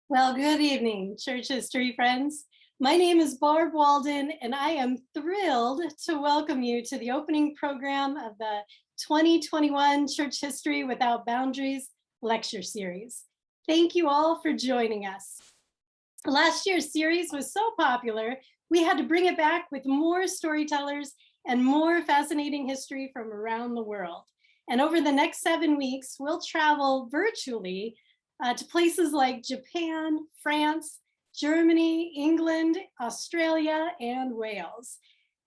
Well, good evening, church history friends. My name is Barb Walden, and I am thrilled to welcome you to the opening program of the 2021 Church History Without Boundaries lecture series. Thank you all for joining us. Last year's series was so popular, we had to bring it back with more storytellers and more fascinating history from around the world. And over the next 7 weeks, we'll travel virtually to places like Japan, France, Germany, England, Australia, and Wales.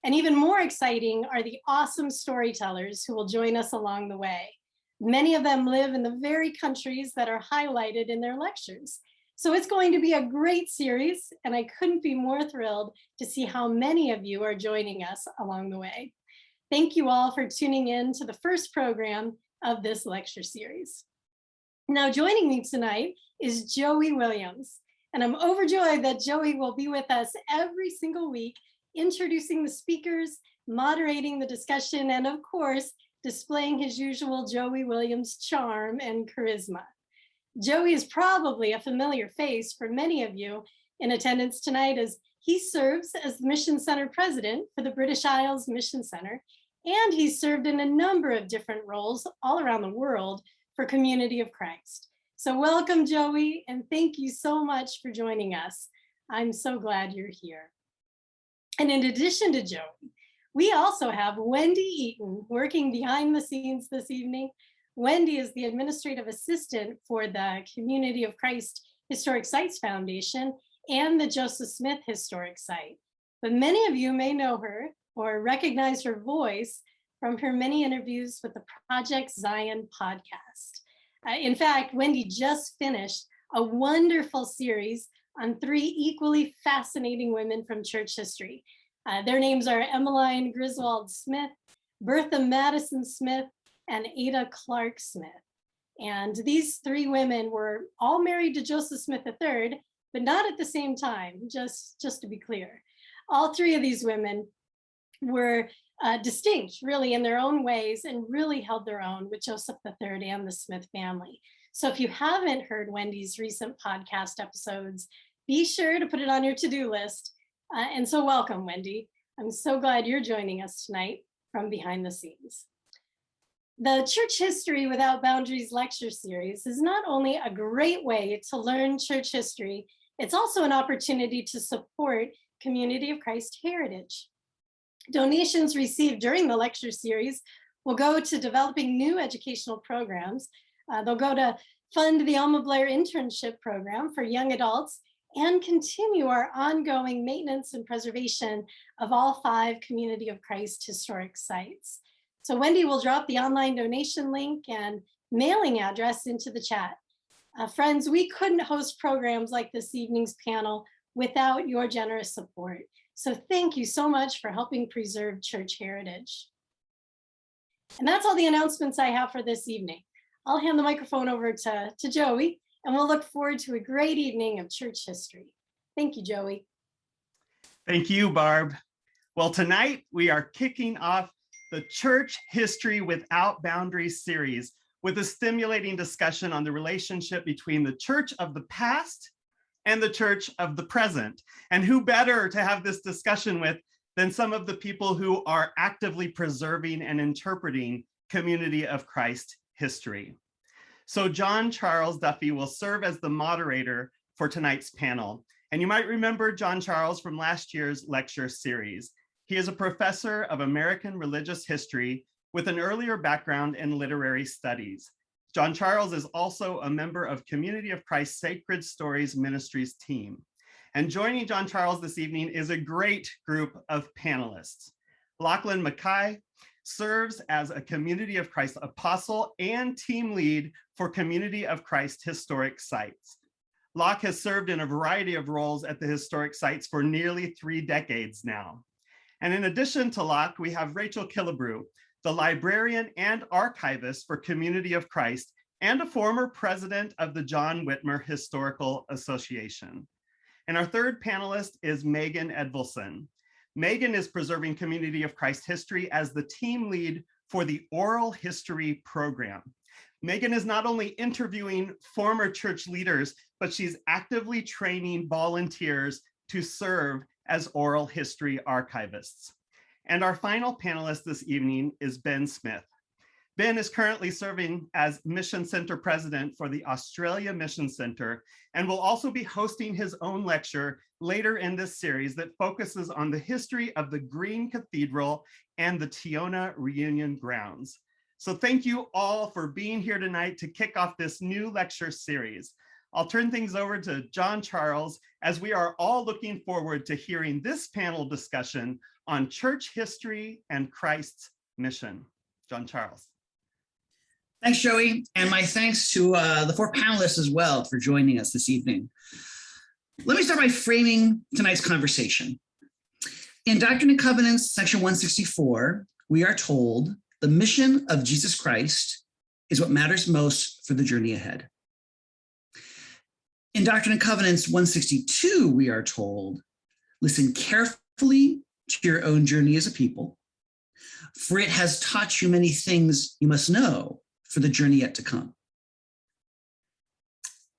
And even more exciting are the awesome storytellers who will join us along the way. Many of them live in the very countries that are highlighted in their lectures. So it's going to be a great series, and I couldn't be more thrilled to see how many of you are joining us along the way. Thank you all for tuning in to the first program of this lecture series. Now, joining me tonight is Joey Williams, and I'm overjoyed that Joey will be with us every single week, introducing the speakers, moderating the discussion, and of course, displaying his usual Joey Williams charm and charisma. Joey is probably a familiar face for many of you in attendance tonight, as he serves as the Mission Center president for the British Isles Mission Center, and he's served in a number of different roles all around the world for Community of Christ. So welcome, Joey, and thank you so much for joining us. I'm so glad you're here. And in addition to Joey, we also have Wendy Eaton working behind the scenes this evening. Wendy is the administrative assistant for the Community of Christ Historic Sites Foundation and the Joseph Smith Historic Site. But many of you may know her or recognize her voice from her many interviews with the Project Zion podcast. In fact, Wendy just finished a wonderful series on 3 equally fascinating women from church history. Their names are Emmeline Griswold Smith, Bertha Madison Smith, and Ada Clark Smith. And these 3 women were all married to Joseph Smith III, but not at the same time, just to be clear. All 3 of these women were distinct, really, in their own ways, and really held their own with Joseph III and the Smith family. So if you haven't heard Wendy's recent podcast episodes, be sure to put it on your to-do list. And so welcome, Wendy. I'm so glad you're joining us tonight from behind the scenes. The Church History Without Boundaries lecture series is not only a great way to learn church history, it's also an opportunity to support Community of Christ heritage. Donations received during the lecture series will go to developing new educational programs. They'll go to fund the Alma Blair internship program for young adults and continue our ongoing maintenance and preservation of all 5 Community of Christ historic sites. So Wendy will drop the online donation link and mailing address into the chat. Friends, we couldn't host programs like this evening's panel without your generous support. So thank you so much for helping preserve church heritage. And that's all the announcements I have for this evening. I'll hand the microphone over to Joey, and we'll look forward to a great evening of church history. Thank you, Joey. Thank you, Barb. Well, tonight we are kicking off the Church History Without Boundaries series with a stimulating discussion on the relationship between the church of the past and the church of the present. And who better to have this discussion with than some of the people who are actively preserving and interpreting Community of Christ history. So John-Charles Duffy will serve as the moderator for tonight's panel. And you might remember John-Charles from last year's lecture series. He is a professor of American religious history with an earlier background in literary studies. John-Charles is also a member of Community of Christ Sacred Stories Ministries team. And joining John-Charles this evening is a great group of panelists. Lachlan Mackay serves as a Community of Christ apostle and team lead for Community of Christ historic sites. Lach has served in a variety of roles at the historic sites for nearly 3 decades now. And in addition to Lach, we have Rachel Killebrew, the librarian and archivist for Community of Christ, and a former president of the John Whitmer Historical Association. And our third panelist is Magen Edvalson. Magen is preserving Community of Christ history as the team lead for the Oral History program. Megan is not only interviewing former church leaders, but she's actively training volunteers to serve as oral history archivists. And our final panelist this evening is Ben Smith. Ben is currently serving as Mission Center President for the Australia Mission Center and will also be hosting his own lecture later in this series that focuses on the history of the Green Cathedral and the Tiona Reunion Grounds. So thank you all for being here tonight to kick off this new lecture series. I'll turn things over to John-Charles as we are all looking forward to hearing this panel discussion on church history and Christ's mission. John-Charles. Thanks, Joey, and my thanks to the four panelists as well for joining us this evening. Let me start by framing tonight's conversation. In Doctrine and Covenants, section 164, we are told the mission of Jesus Christ is what matters most for the journey ahead. In Doctrine and Covenants 162, we are told, listen carefully to your own journey as a people, for it has taught you many things you must know for the journey yet to come.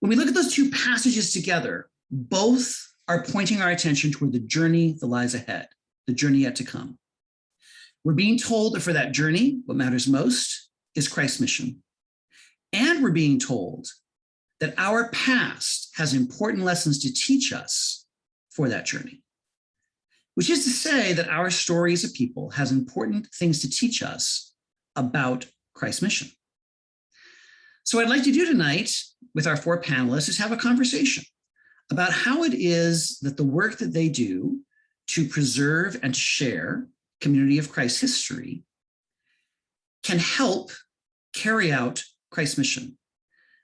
When we look at those two passages together, both are pointing our attention toward the journey that lies ahead, the journey yet to come. We're being told that for that journey, what matters most is Christ's mission. And we're being told that our past has important lessons to teach us for that journey, which is to say that our story as a people has important things to teach us about Christ's mission. So what I'd like to do tonight with our four panelists is have a conversation about how it is that the work that they do to preserve and share community of Christ's history can help carry out Christ's mission,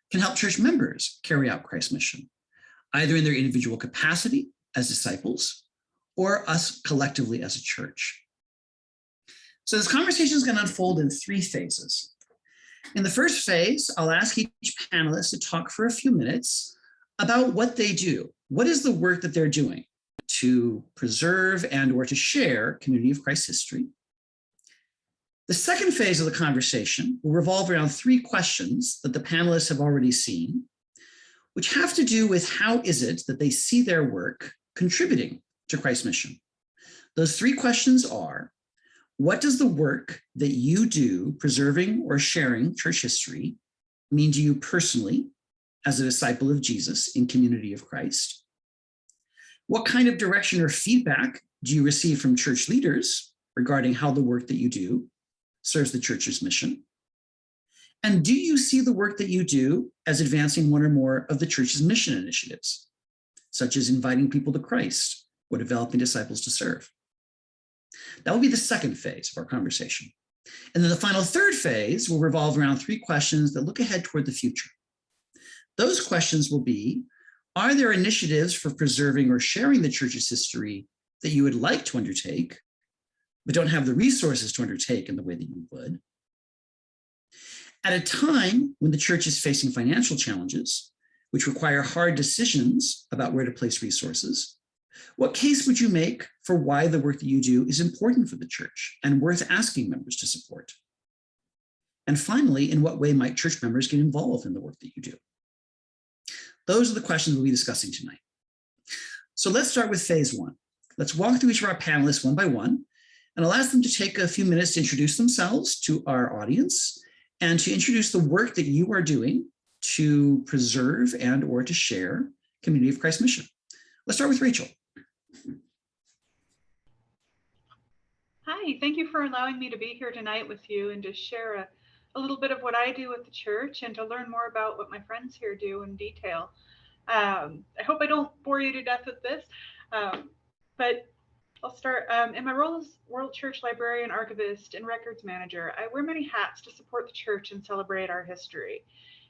can help church members carry out Christ's mission, either in their individual capacity as disciples or us collectively as a church. So this conversation is going to unfold in three phases. In the first phase, I'll ask each panelist to talk for a few minutes about what they do. What is the work that they're doing to preserve and or to share community of Christ's history? The second phase of the conversation will revolve around three questions that the panelists have already seen, which have to do with how is it that they see their work contributing to Christ's mission. Those three questions are, what does the work that you do preserving or sharing church history mean to you personally as a disciple of Jesus in community of Christ? What kind of direction or feedback do you receive from church leaders regarding how the work that you do serves the church's mission? And do you see the work that you do as advancing one or more of the church's mission initiatives, such as inviting people to Christ or developing disciples to serve? That will be the second phase of our conversation. And then the final third phase will revolve around three questions that look ahead toward the future. Those questions will be, are there initiatives for preserving or sharing the church's history that you would like to undertake, but don't have the resources to undertake in the way that you would? At a time when the church is facing financial challenges, which require hard decisions about where to place resources, what case would you make for why the work that you do is important for the church and worth asking members to support? And finally, in what way might church members get involved in the work that you do? Those are the questions we'll be discussing tonight. So let's start with phase one. Let's walk through each of our panelists one by one, and I'll ask them to take a few minutes to introduce themselves to our audience and to introduce the work that you are doing to preserve and or to share community of Christ's mission. Let's start with Rachel. Hi, thank you for allowing me to be here tonight with you and to share a little bit of what I do with the church and to learn more about what my friends here do in detail. I hope I don't bore you to death with this, but I'll start. In my role as World Church Librarian, Archivist, and Records Manager, I wear many hats to support the church and celebrate our history.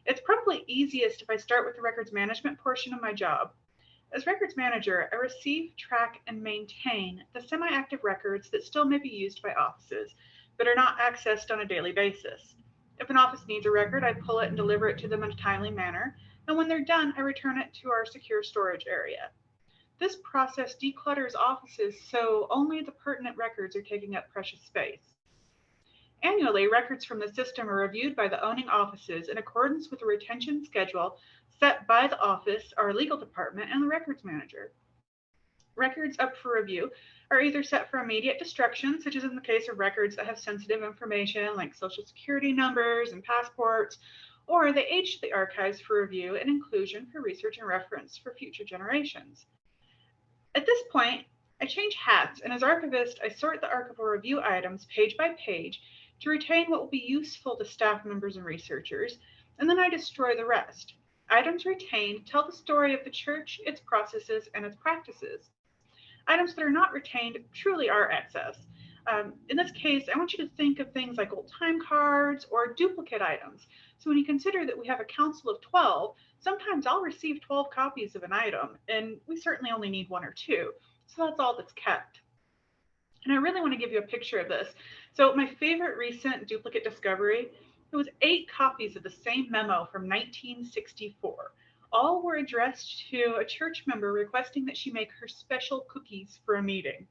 It's probably easiest if I start with the records management portion of my job. As records manager, I receive, track, and maintain the semi-active records that still may be used by offices, but are not accessed on a daily basis. If an office needs a record, I pull it and deliver it to them in a timely manner, and when they're done, I return it to our secure storage area. This process declutters offices so only the pertinent records are taking up precious space. Annually, records from the system are reviewed by the owning offices in accordance with a retention schedule set by the office, our legal department, and the records manager. Records up for review are either set for immediate destruction, such as in the case of records that have sensitive information like social security numbers and passports, or they age to the archives for review and inclusion for research and reference for future generations. At this point, I change hats, and as archivist, I sort the archival review items page by page to retain what will be useful to staff members and researchers, and then I destroy the rest. Items retained tell the story of the church, its processes, and its practices. Items that are not retained truly are excess. In this case, I want you to think of things like old time cards or duplicate items. So when you consider that we have a council of 12, sometimes I'll receive 12 copies of an item, and we certainly only need 1 or 2. So that's all that's kept. And I really want to give you a picture of this. So my favorite recent duplicate discovery, it was 8 copies of the same memo from 1964. All were addressed to a church member requesting that she make her special cookies for a meeting.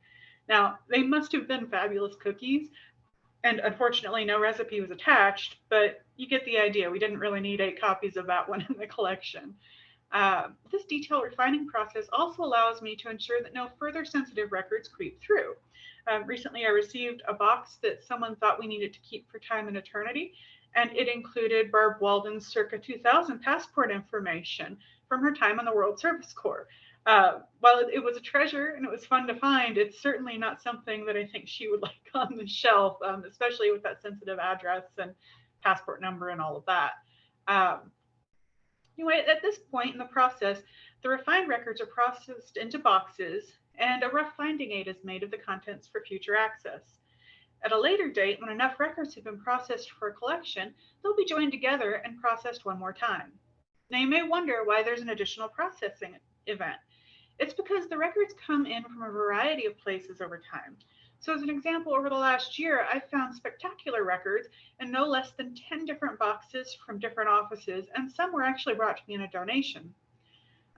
Now, they must have been fabulous cookies, and unfortunately no recipe was attached, but you get the idea. We didn't really need 8 copies of that one in the collection. This detail refining process also allows me to ensure that no further sensitive records creep through. Recently, I received a box that someone thought we needed to keep for time and eternity, and it included Barb Walden's circa 2000 passport information from her time on the World Service Corps. While it was a treasure and it was fun to find, it's certainly not something that I think she would like on the shelf, especially with that sensitive address and passport number and all of that. Anyway, at this point in the process, the refined records are processed into boxes and a rough finding aid is made of the contents for future access. At a later date, when enough records have been processed for a collection, they'll be joined together and processed one more time. Now you may wonder why there's an additional processing event. It's because the records come in from a variety of places over time. So as an example, over the last year, I found spectacular records in no less than 10 different boxes from different offices, and some were actually brought to me in a donation.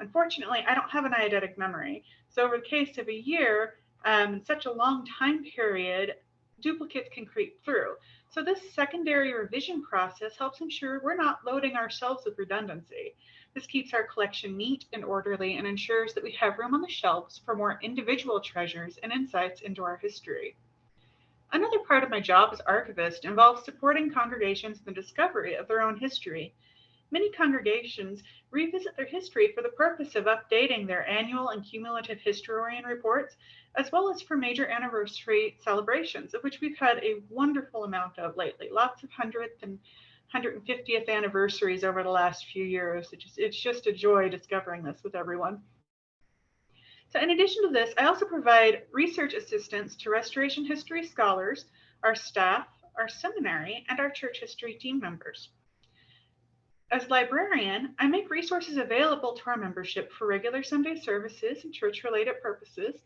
Unfortunately, I don't have an eidetic memory. So over the case of a year, in such a long time period, duplicates can creep through. So this secondary revision process helps ensure we're not loading ourselves with redundancy. This keeps our collection neat and orderly and ensures that we have room on the shelves for more individual treasures and insights into our history. Another part of my job as archivist involves supporting congregations in the discovery of their own history. Many congregations revisit their history for the purpose of updating their annual and cumulative historian reports, as well as for major anniversary celebrations, of which we've had a wonderful amount of lately. Lots of 100th and 150th anniversaries over the last few years. It's just a joy discovering this with everyone. So in addition to this, I also provide research assistance to restoration history scholars, our staff, our seminary, and our church history team members. As librarian, I make resources available to our membership for regular Sunday services and church-related purposes.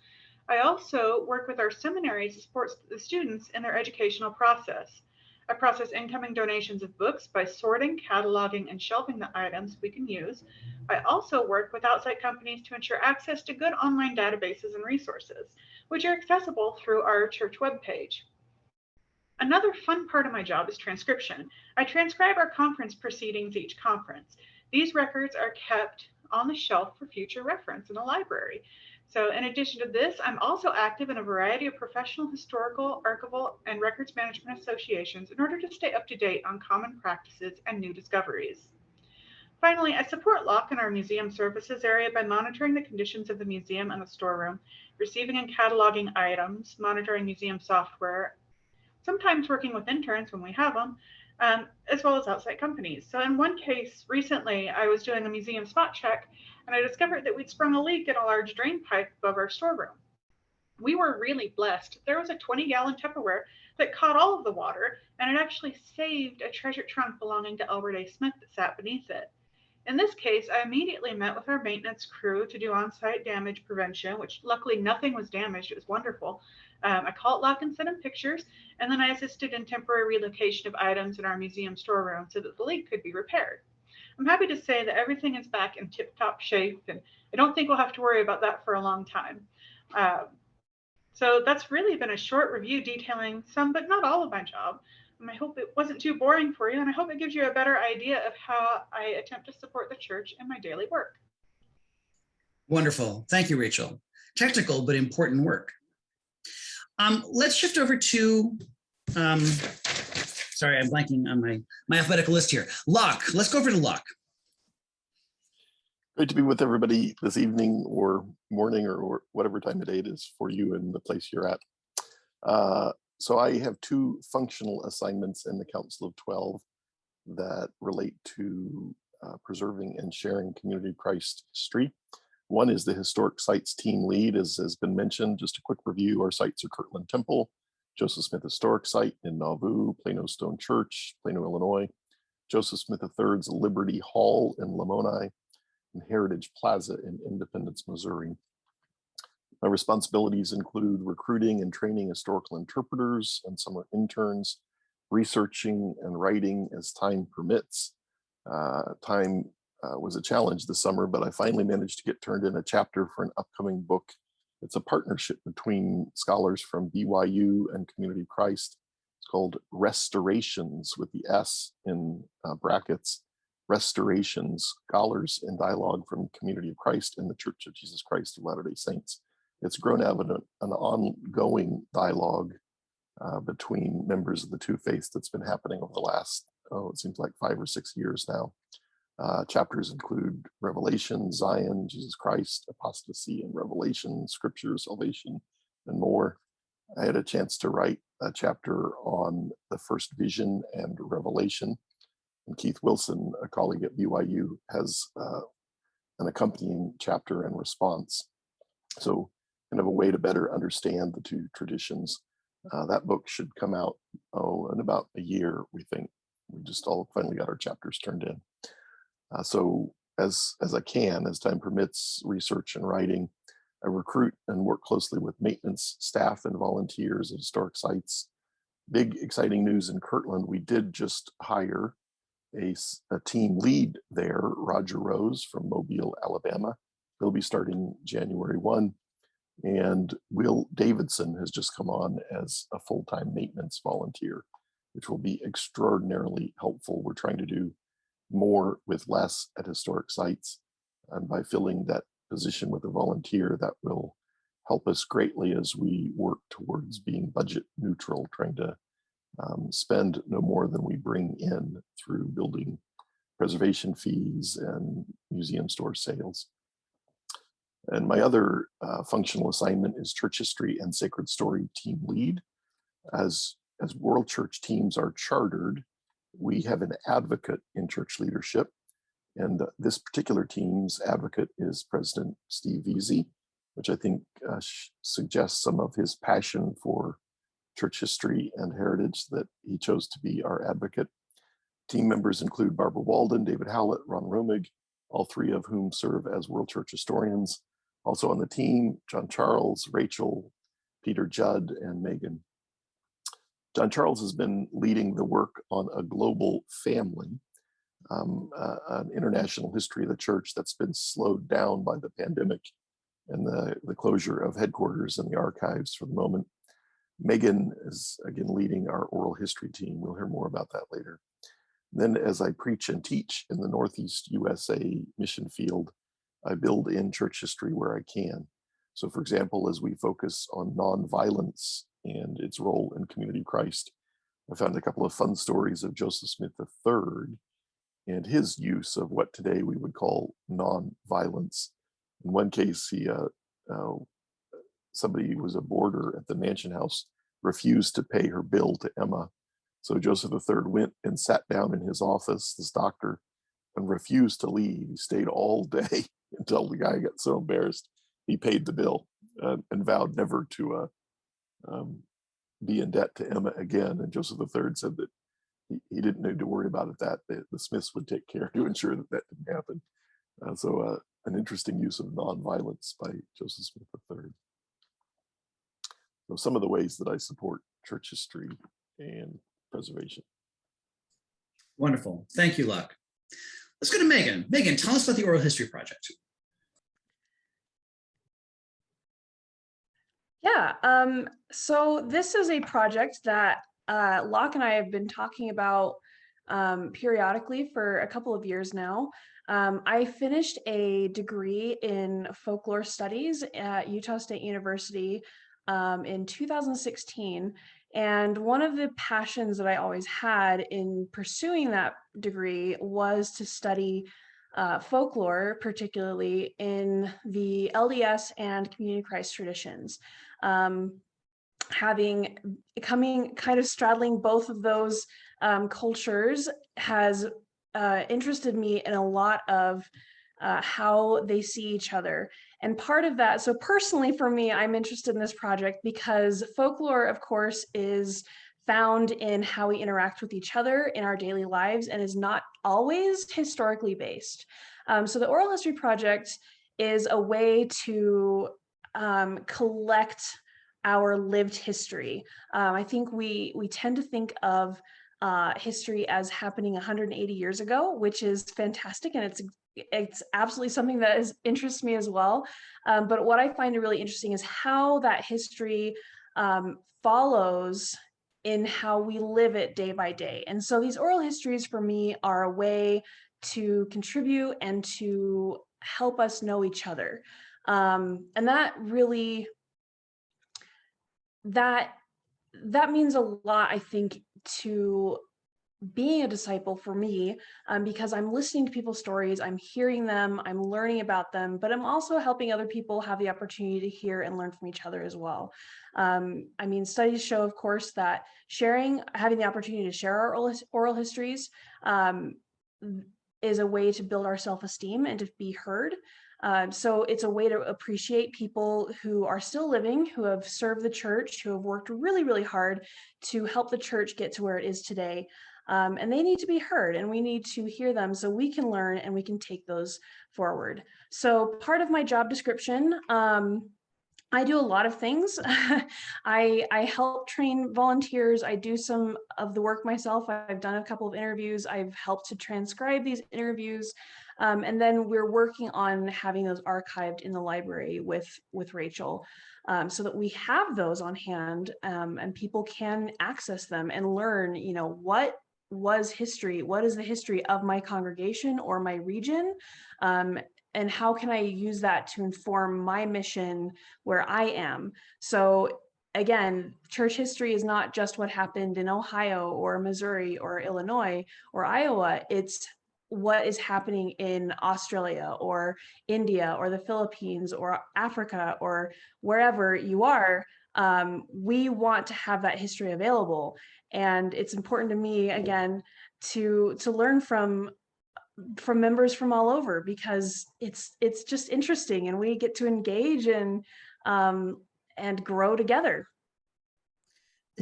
I also work with our seminaries to support the students in their educational process. I process incoming donations of books by sorting, cataloging, and shelving the items we can use. I also work with outside companies to ensure access to good online databases and resources, which are accessible through our church webpage. Another fun part of my job is transcription. I transcribe our conference proceedings each conference. These records are kept on the shelf for future reference in a library. So in addition to this, I'm also active in a variety of professional, historical, archival, and records management associations in order to stay up to date on common practices and new discoveries. Finally, I support Locke in our museum services area by monitoring the conditions of the museum and the storeroom, receiving and cataloging items, monitoring museum software, sometimes working with interns when we have them, as well as outside companies. So in one case recently, I was doing a museum spot check and I discovered that we'd sprung a leak in a large drain pipe above our storeroom. We were really blessed. There was a 20-gallon Tupperware that caught all of the water, and it actually saved a treasure trunk belonging to Albert A. Smith that sat beneath it. In this case, I immediately met with our maintenance crew to do on-site damage prevention, which luckily nothing was damaged. It was wonderful. I called Locke and sent him pictures, and then I assisted in temporary relocation of items in our museum storeroom so that the leak could be repaired. I'm happy to say that everything is back in tip-top shape, and I don't think we'll have to worry about that for a long time. So that's really been a short review detailing some, but not all of my job. I hope it wasn't too boring for you, and I hope it gives you a better idea of how I attempt to support the church in my daily work. Wonderful. Thank you, Rachel. Technical, but important work. Let's shift over to, sorry, I'm blanking on my alphabetical list here. Locke, let's go over to Locke. Great to be with everybody this evening or morning or whatever time of day it is for you in the place you're at. So I have two functional assignments in the Council of 12 that relate to preserving and sharing Community of Christ history. One is the Historic Sites Team Lead, as has been mentioned. Just a quick review, our sites are Kirtland Temple, Joseph Smith Historic Site in Nauvoo, Plano Stone Church, Plano, Illinois, Joseph Smith III's Liberty Hall in Lamoni, and Heritage Plaza in Independence, Missouri. My responsibilities include recruiting and training historical interpreters and summer interns, researching and writing as time permits. Time was a challenge this summer, but I finally managed to get turned in a chapter for an upcoming book. It's a partnership between scholars from BYU and Community of Christ. It's called Restorations with the S in brackets. Restorations, Scholars in Dialogue from Community of Christ and the Church of Jesus Christ of Latter-day Saints. It's grown out of an ongoing dialogue between members of the two faiths that's been happening over the last, it seems like 5 or 6 years now. Chapters include Revelation, Zion, Jesus Christ, Apostasy and Revelation, Scripture, Salvation, and more. I had a chance to write a chapter on the first vision and Revelation. And Keith Wilson, a colleague at BYU, has an accompanying chapter and response. So kind of a way to better understand the two traditions. That book should come out, in about a year, we think. We just all finally got our chapters turned in. So as I can, as time permits, research and writing, I recruit and work closely with maintenance staff and volunteers at historic sites. Big exciting news in Kirtland, we did just hire a team lead there, Roger Rose from Mobile, Alabama. He'll be starting January 1. And Will Davidson has just come on as a full-time maintenance volunteer, which will be extraordinarily helpful. We're trying to do more with less at historic sites. And by filling that position with a volunteer, that will help us greatly as we work towards being budget neutral, trying to spend no more than we bring in through building preservation fees and museum store sales. And my other functional assignment is Church History and Sacred Story Team Lead. As World Church teams are chartered, we have an advocate in church leadership. And this particular team's advocate is President Steve Veazey, which I think suggests some of his passion for church history and heritage that he chose to be our advocate. Team members include Barbara Walden, David Howlett, Ron Romig, all three of whom serve as World Church historians. Also on the team, John-Charles, Rachel, Peter Judd, and Megan. John-Charles has been leading the work on a global family, an international history of the church that's been slowed down by the pandemic and the closure of headquarters and the archives for the moment. Megan is again leading our oral history team. We'll hear more about that later. Then as I preach and teach in the Northeast USA mission field, I build in church history where I can. So for example, as we focus on nonviolence and its role in Community of Christ, I found a couple of fun stories of Joseph Smith III and his use of what today we would call nonviolence. In one case, somebody who was a boarder at the mansion house refused to pay her bill to Emma. So Joseph III went and sat down in his office, this doctor, and refused to leave. He stayed all day until the guy got so embarrassed he paid the bill and vowed never to be in debt to Emma again. And Joseph III said that he didn't need to worry about it, that the Smiths would take care to ensure that that didn't happen. So an interesting use of nonviolence by Joseph Smith III. So some of the ways that I support church history and preservation. Wonderful. Thank you, Luck. Let's go to Megan. Megan, tell us about the Oral History Project. Yeah, so this is a project that Locke and I have been talking about periodically for a couple of years now. I finished a degree in folklore studies at Utah State University in 2016. And one of the passions that I always had in pursuing that degree was to study folklore, particularly in the LDS and Community Christ traditions. Coming kind of straddling both of those cultures has interested me in a lot of how they see each other. And part of that, so personally for me, I'm interested in this project because folklore, of course, is found in how we interact with each other in our daily lives and is not always historically based. So the Oral History Project is a way to collect our lived history. I think we tend to think of history as happening 180 years ago, which is fantastic, and it's absolutely something that interests me as well. But what I find really interesting is how that history follows in how we live it day by day. And so these oral histories for me are a way to contribute and to help us know each other. And that really, that means a lot, I think, to being a disciple for me, because I'm listening to people's stories, I'm hearing them, I'm learning about them, but I'm also helping other people have the opportunity to hear and learn from each other as well. I mean, studies show, of course, that having the opportunity to share our oral histories is a way to build our self-esteem and to be heard. So it's a way to appreciate people who are still living, who have served the church, who have worked really, really hard to help the church get to where it is today. And they need to be heard, and we need to hear them so we can learn and we can take those forward. So part of my job description, I do a lot of things. I help train volunteers. I do some of the work myself. I've done a couple of interviews. I've helped to transcribe these interviews. And then we're working on having those archived in the library with Rachel, so that we have those on hand, and people can access them and learn, you know, what was history, what is the history of my congregation or my region, and how can I use that to inform my mission where I am. So again, church history is not just what happened in Ohio or Missouri or Illinois or Iowa. It's what is happening in Australia or India or the Philippines or Africa or wherever you are. We want to have that history available. And it's important to me, again, to learn from members from all over, because it's just interesting, and we get to engage and grow together.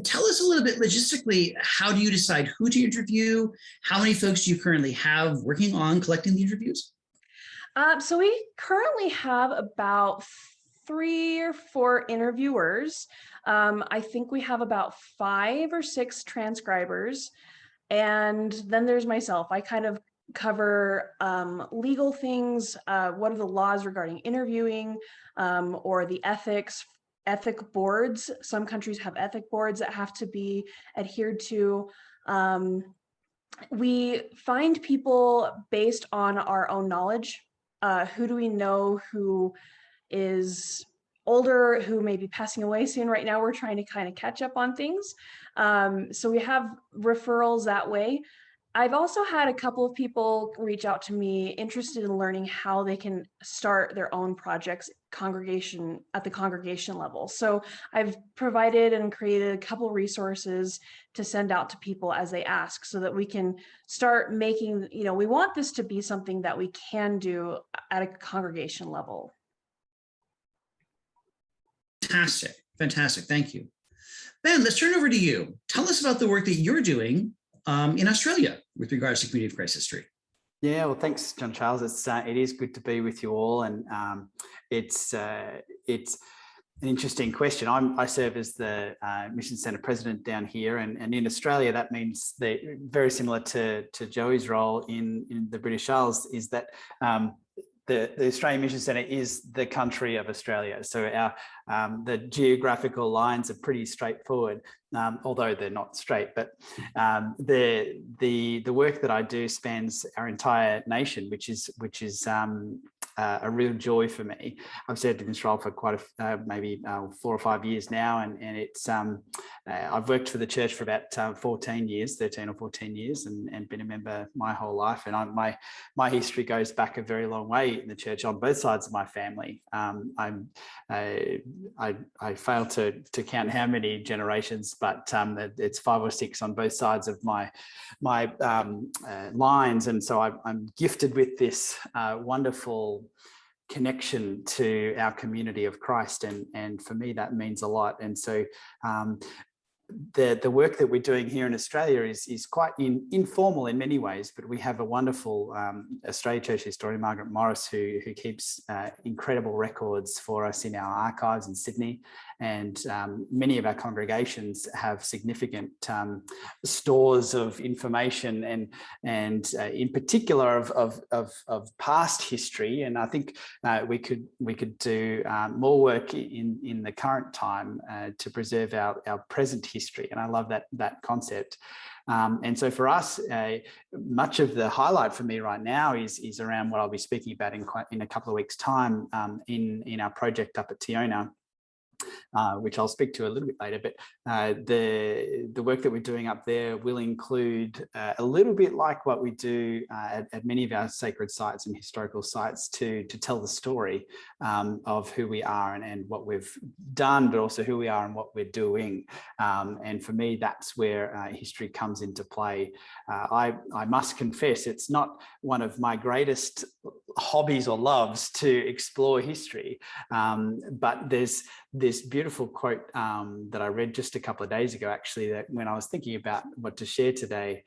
Tell us a little bit logistically, how do you decide who to interview? How many folks do you currently have working on collecting the interviews? So we currently have about 3 or 4 interviewers. I think we have about 5 or 6 transcribers. And then there's myself. I kind of cover legal things, what are the laws regarding interviewing, or the ethic boards. Some countries have ethic boards that have to be adhered to. We find people based on our own knowledge. Who do we know who is older, who may be passing away soon? Right now, we're trying to kind of catch up on things. So we have referrals that way. I've also had a couple of people reach out to me interested in learning how they can start their own projects at the congregation level. So I've provided and created a couple resources to send out to people as they ask, so that we can start making, you know, we want this to be something that we can do at a congregation level. Fantastic, thank you. Ben, let's turn over to you. Tell us about the work that you're doing in Australia with regards to Community of Christ history. Yeah, well, thanks, John-Charles. It is good to be with you all, and it's an interesting question. I serve as the Mission Centre President down here, and in Australia, that means that very similar to Joey's role in the British Isles, is that the Australian Mission Centre is the country of Australia. So our the geographical lines are pretty straightforward, although they're not straight. But the work that I do spans our entire nation, which is a real joy for me. I've served in this role for quite maybe 4 or 5 years now, and it's I've worked for the church for about 13 or 14 years, and been a member my whole life. And my history goes back a very long way in the church on both sides of my family. I fail to count how many generations, but it's 5 or 6 on both sides of my lines, and so I'm gifted with this wonderful connection to our community of Christ, and for me that means a lot. And so the work that we're doing here in Australia is quite informal in many ways, but we have a wonderful Australia Church historian, Margaret Morris, who keeps incredible records for us in our archives in Sydney. And many of our congregations have significant stores of information and in particular of past history. And I think we could do more work in the current time to preserve our present history. And I love that concept. And so for us, much of the highlight for me right now is around what I'll be speaking about in a couple of weeks' time in our project up at Tiona. Which I'll speak to a little bit later, but the work that we're doing up there will include a little bit like what we do at many of our sacred sites and historical sites to tell the story of who we are and what we've done, but also who we are and what we're doing. And for me, that's where history comes into play. I must confess, it's not one of my greatest hobbies or loves to explore history, but there's this beautiful quote that I read just a couple of days ago, actually, that when I was thinking about what to share today,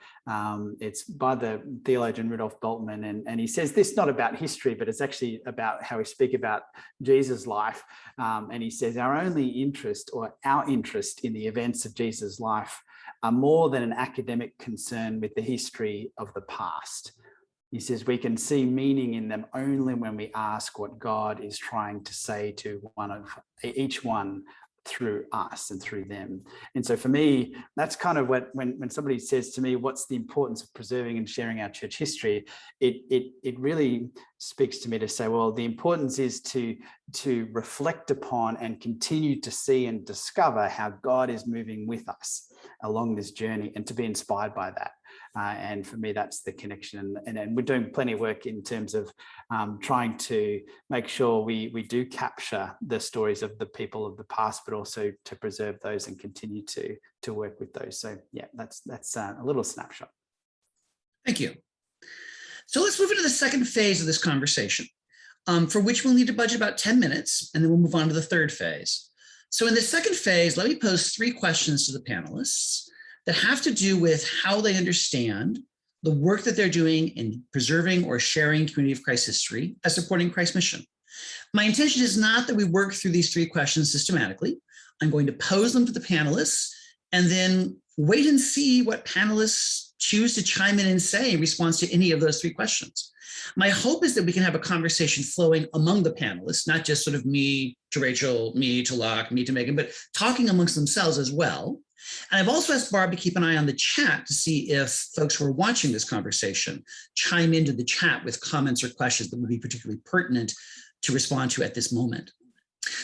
it's by the theologian Rudolf Bultmann, and he says this not about history, but it's actually about how we speak about Jesus' life. And he says, our interest in the events of Jesus' life are more than an academic concern with the history of the past. He says we can see meaning in them only when we ask what God is trying to say to each one through us and through them. And so for me, that's kind of what, when somebody says to me, what's the importance of preserving and sharing our church history, it really speaks to me to say, well, the importance is to reflect upon and continue to see and discover how God is moving with us along this journey and to be inspired by that. And for me, that's the connection. And we're doing plenty of work in terms of trying to make sure we do capture the stories of the people of the past, but also to preserve those and continue to work with those. So yeah, that's a little snapshot. Thank you. So let's move into the second phase of this conversation, for which we'll need to budget about 10 minutes, and then we'll move on to the third phase. So in the second phase, let me pose 3 questions to the panelists that have to do with how they understand the work that they're doing in preserving or sharing community of Christ history as supporting Christ's mission. My intention is not that we work through these 3 questions systematically. I'm going to pose them to the panelists and then wait and see what panelists choose to chime in and say in response to any of those 3 questions. My hope is that we can have a conversation flowing among the panelists, not just sort of me to Rachel, me to Locke, me to Megan, but talking amongst themselves as well. And I've also asked Barb to keep an eye on the chat to see if folks who are watching this conversation chime into the chat with comments or questions that would be particularly pertinent to respond to at this moment.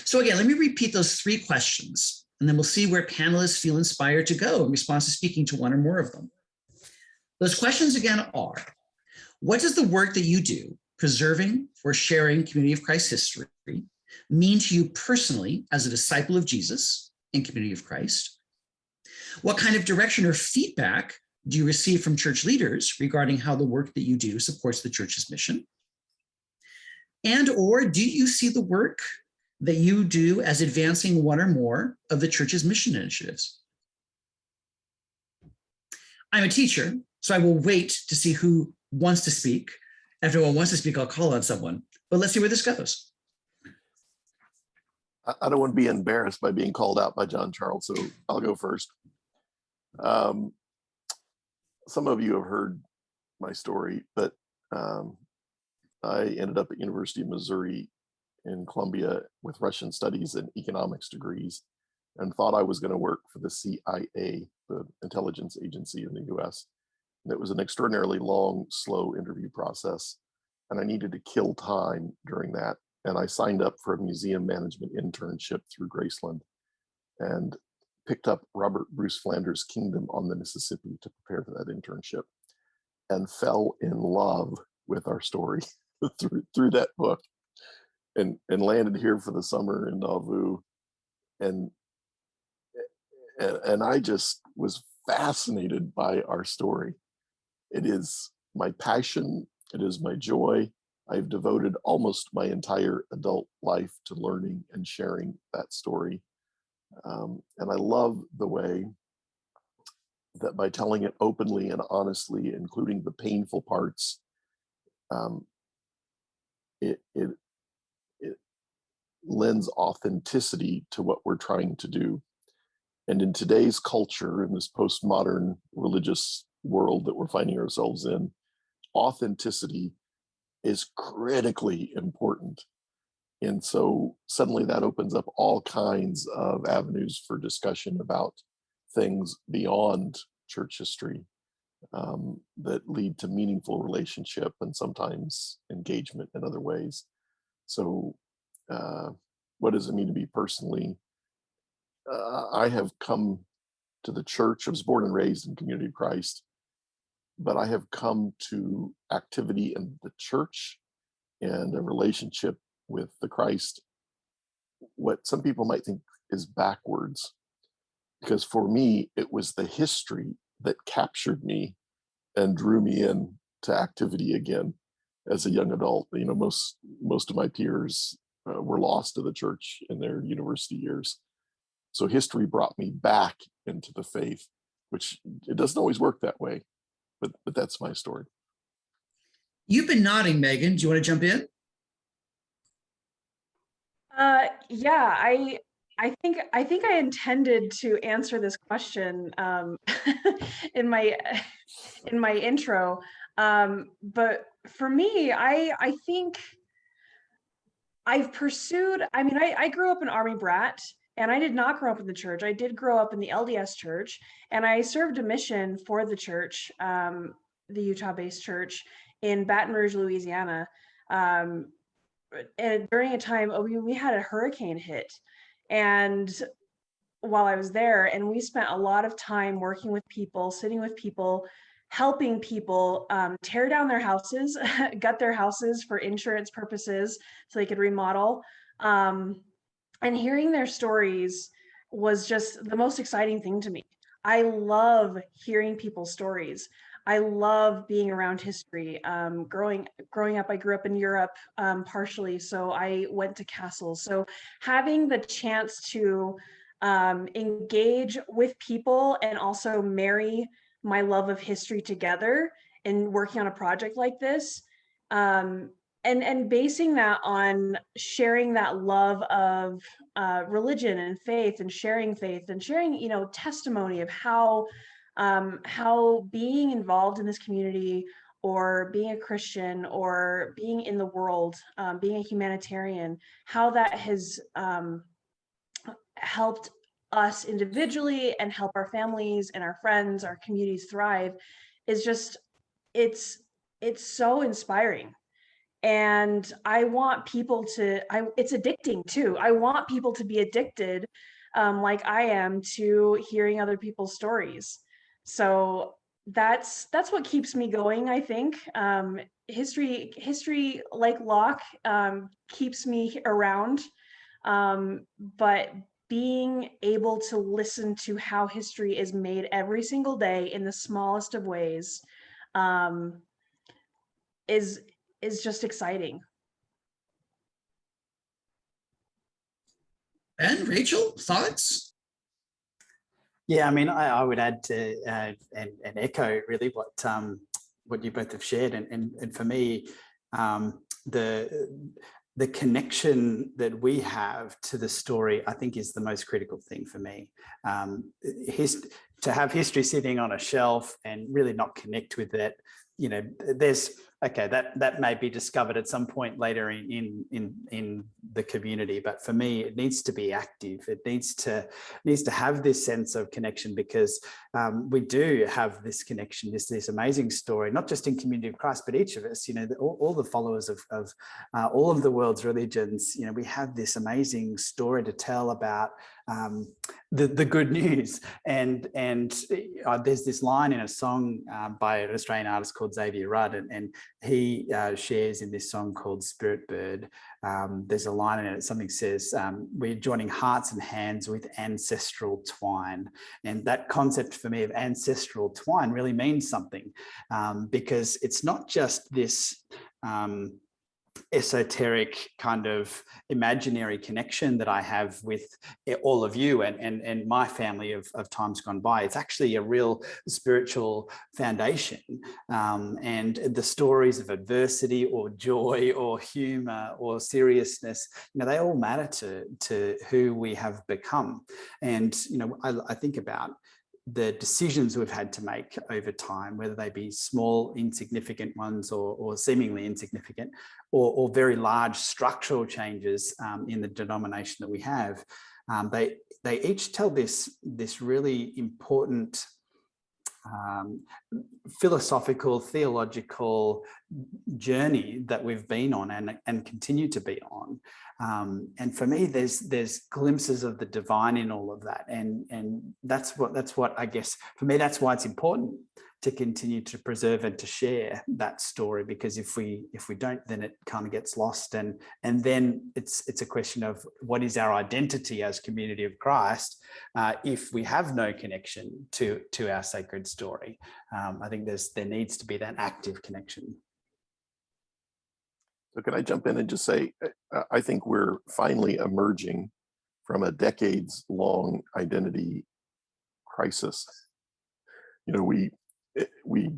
So again, let me repeat those 3 questions, and then we'll see where panelists feel inspired to go in response to speaking to one or more of them. Those questions again are, what does the work that you do, preserving or sharing community of Christ history, mean to you personally as a disciple of Jesus and community of Christ? What kind of direction or feedback do you receive from church leaders regarding how the work that you do supports the church's mission? And or do you see the work that you do as advancing one or more of the church's mission initiatives? I'm a teacher, so I will wait to see who wants to speak. If everyone wants to speak, I'll call on someone, but let's see where this goes. I don't want to be embarrassed by being called out by John-Charles, so I'll go first. Some of you have heard my story, but I ended up at University of Missouri in Columbia with Russian studies and economics degrees, and thought I was going to work for the CIA, the intelligence agency in the US. And it was an extraordinarily long, slow interview process, and I needed to kill time during that. And I signed up for a museum management internship through Graceland and picked up Robert Bruce Flanders' Kingdom on the Mississippi to prepare for that internship, and fell in love with our story through that book, and landed here for the summer in Nauvoo. And I just was fascinated by our story. It is my passion. It is my joy. I've devoted almost my entire adult life to learning and sharing that story. And I love the way that by telling it openly and honestly, including the painful parts, it lends authenticity to what we're trying to do. And in today's culture, in this postmodern religious world that we're finding ourselves in, authenticity is critically important. And so suddenly that opens up all kinds of avenues for discussion about things beyond church history, that lead to meaningful relationship and sometimes engagement in other ways. So what does it mean to be personally? I have come to the church. I was born and raised in Community of Christ, but I have come to activity in the church and a relationship with the Christ, what some people might think is backwards. Because for me, it was the history that captured me and drew me in to activity again as a young adult. You know, most of my peers were lost to the church in their university years. So history brought me back into the faith, which it doesn't always work that way, but that's my story. You've been nodding, Megan. Do you want to jump in? Yeah, I think I intended to answer this question in my intro, but for me, I think I've pursued. I mean, I grew up an Army brat, and I did not grow up in the church. I did grow up in the LDS church, and I served a mission for the church, the Utah-based church in Baton Rouge, Louisiana. And during a time we had a hurricane hit, and while I was there, and we spent a lot of time working with people, sitting with people, helping people tear down their houses, gut their houses for insurance purposes so they could remodel. And hearing their stories was just the most exciting thing to me. I love hearing people's stories. I love being around history. Growing up, I grew up in Europe partially, so I went to castles. So having the chance to engage with people and also marry my love of history together and working on a project like this, and basing that on sharing that love of religion and faith and sharing, you know, testimony of how being involved in this community, or being a Christian, or being in the world, being a humanitarian, how that has helped us individually and help our families and our friends, our communities thrive, is just, it's so inspiring. And I want people to, it's addicting too. I want people to be addicted, like I am, to hearing other people's stories. So that's what keeps me going, I think. History, like Locke, keeps me around. But being able to listen to how history is made every single day in the smallest of ways is just exciting. And Rachel, thoughts? Yeah, I mean, I would add to and echo really what you both have shared, and for me, the connection that we have to the story, I think, is the most critical thing for me. To have history sitting on a shelf and really not connect with it, you know, there's okay, that may be discovered at some point later in the community, but for me, it needs to be active. It needs to have this sense of connection, because we do have this connection, this amazing story, not just in Community of Christ, but each of us, all the followers of all of the world's religions, we have this amazing story to tell about the good news. And there's this line in a song by an Australian artist called Xavier Rudd, and he shares in this song called Spirit Bird. There's a line in it, something says, we're joining hearts and hands with ancestral twine. And that concept for me of ancestral twine really means something, because it's not just this esoteric kind of imaginary connection that I have with all of you and my family of times gone by. It's actually a real spiritual foundation, and the stories of adversity or joy or humor or seriousness, they all matter to who we have become. And I think about the decisions we've had to make over time, whether they be small, insignificant ones or seemingly insignificant, or very large structural changes in the denomination that we have. They each tell this really important philosophical, theological journey that we've been on and continue to be on. And for me, there's glimpses of the divine in all of that, and that's what I guess for me, that's why it's important to continue to preserve and to share that story, because if we don't, then it kind of gets lost, and then it's a question of what is our identity as Community of Christ if we have no connection to our sacred story. I think there needs to be that active connection. So can I jump in and just say, I think we're finally emerging from a decades-long identity crisis. We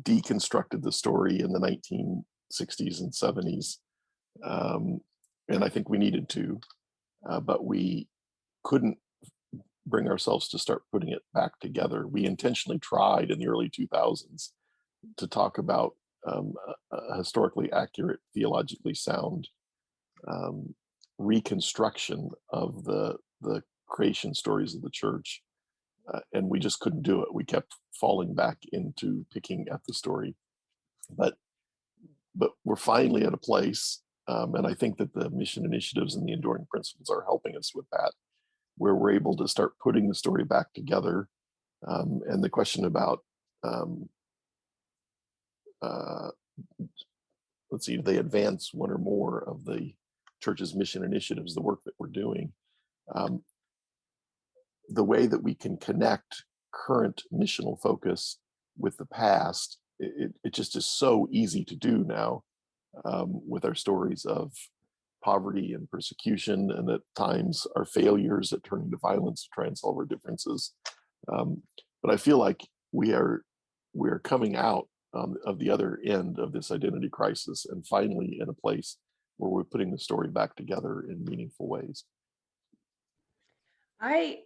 deconstructed the story in the 1960s and 70s, and I think we needed to, but we couldn't bring ourselves to start putting it back together. We intentionally tried in the early 2000s to talk about a historically accurate, theologically sound reconstruction of the creation stories of the church, and we just couldn't do it. We kept falling back into picking at the story, but we're finally at a place, and I think that the mission initiatives and the enduring principles are helping us with that, where we're able to start putting the story back together. And the question about let's see, they advance one or more of the church's mission initiatives, the work that we're doing. The way that we can connect current missional focus with the past, it just is so easy to do now, with our stories of poverty and persecution, and at times our failures at turning to violence to try and solve our differences. But I feel like we are coming out of the other end of this identity crisis, and finally in a place where we're putting the story back together in meaningful ways. I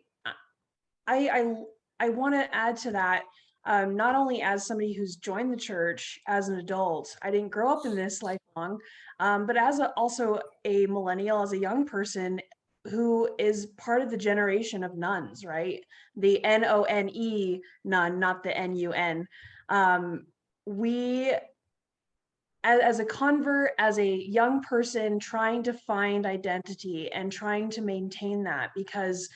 want to add to that, not only as somebody who's joined the church as an adult. I didn't grow up in this lifelong, but as also a millennial, as a young person who is part of the generation of nuns, right? The N-O-N-E nun, not the N-U-N. We, as a convert, as a young person trying to find identity and trying to maintain that, because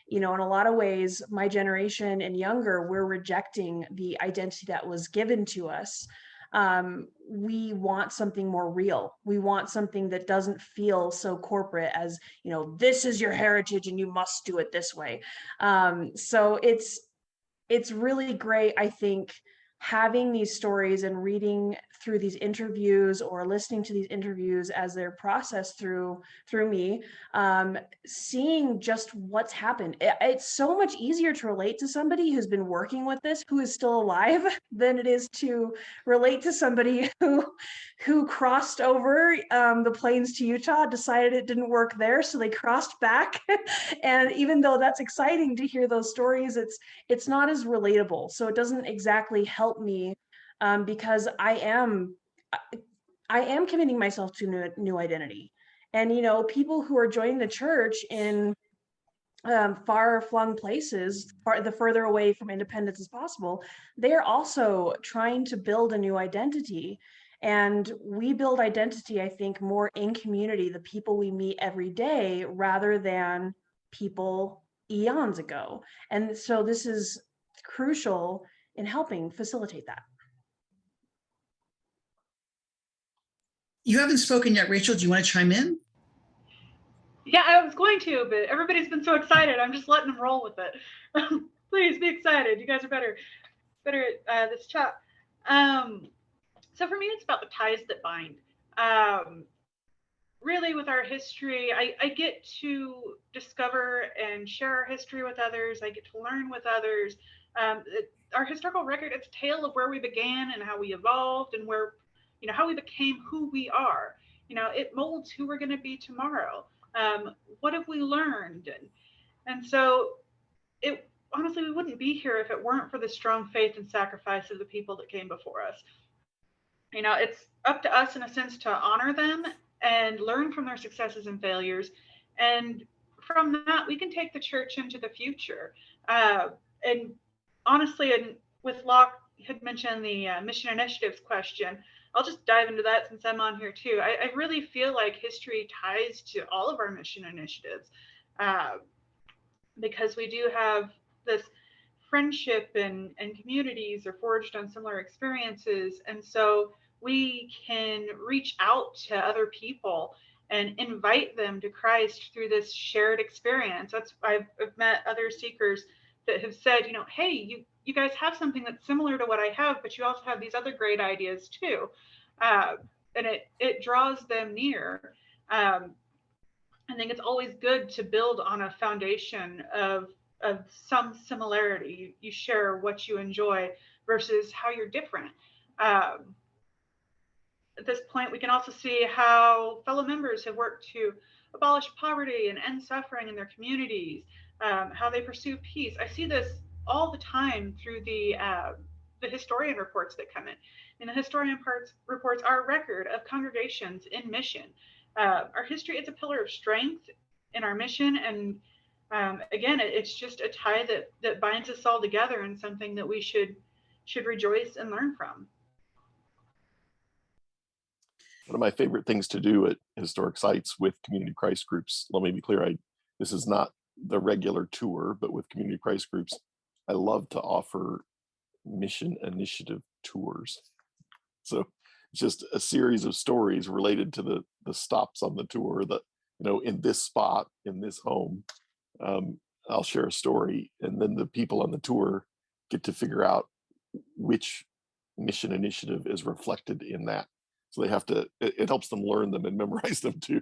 in a lot of ways, my generation and younger, we're rejecting the identity that was given to us. We want something more real. We want something that doesn't feel so corporate as, this is your heritage and you must do it this way. So it's really great, I think, having these stories and reading through these interviews or listening to these interviews as they're processed through me, seeing just what's happened. It's so much easier to relate to somebody who's been working with this, who is still alive, than it is to relate to somebody who crossed over the plains to Utah, decided it didn't work there, so they crossed back. And even though that's exciting to hear those stories, it's not as relatable. So it doesn't exactly help me, because I I am committing myself to new identity. And, you know, people who are joining the church in far-flung places, the further away from independence as possible, they are also trying to build a new identity. And we build identity, I think, more in community, the people we meet every day, rather than people eons ago. And so this is crucial in helping facilitate that. You haven't spoken yet, Rachel. Do you want to chime in? Yeah, I was going to, but everybody's been so excited. I'm just letting them roll with it. Please be excited. You guys are better at this chat. So for me, it's about the ties that bind. Really, with our history, I get to discover and share our history with others. I get to learn with others. Our historical record, it's a tale of where we began and how we evolved and where, you know, how we became who we are. You know, it molds who we're going to be tomorrow. What have we learned? And so it honestly, we wouldn't be here if it weren't for the strong faith and sacrifice of the people that came before us. You know, it's up to us in a sense to honor them and learn from their successes and failures. And from that, we can take the church into the future. And honestly, and with Locke had mentioned the mission initiatives question, I'll just dive into that since I'm on here too. I really feel like history ties to all of our mission initiatives because we do have this friendship and communities are forged on similar experiences. And so we can reach out to other people and invite them to Christ through this shared experience. That's I've met other seekers that have said, you know, hey, you guys have something that's similar to what I have, but you also have these other great ideas too. And it draws them near. I think it's always good to build on a foundation of some similarity. You share what you enjoy versus how you're different. At this point, we can also see how fellow members have worked to abolish poverty and end suffering in their communities, how they pursue peace. I see this all the time through the historian reports that come in. And the historian reports are a record of congregations in mission. Our history is a pillar of strength in our mission. And again, it's just a tie that binds us all together and something that we should rejoice and learn from. One of my favorite things to do at historic sites with community Christ groups, let me be clear, this is not the regular tour, but with community Christ groups, I love to offer mission initiative tours. So it's just a series of stories related to the stops on the tour that, you know, in this spot, in this home, I'll share a story, and then the people on the tour get to figure out which mission initiative is reflected in that. So they have to, it helps them learn them and memorize them too.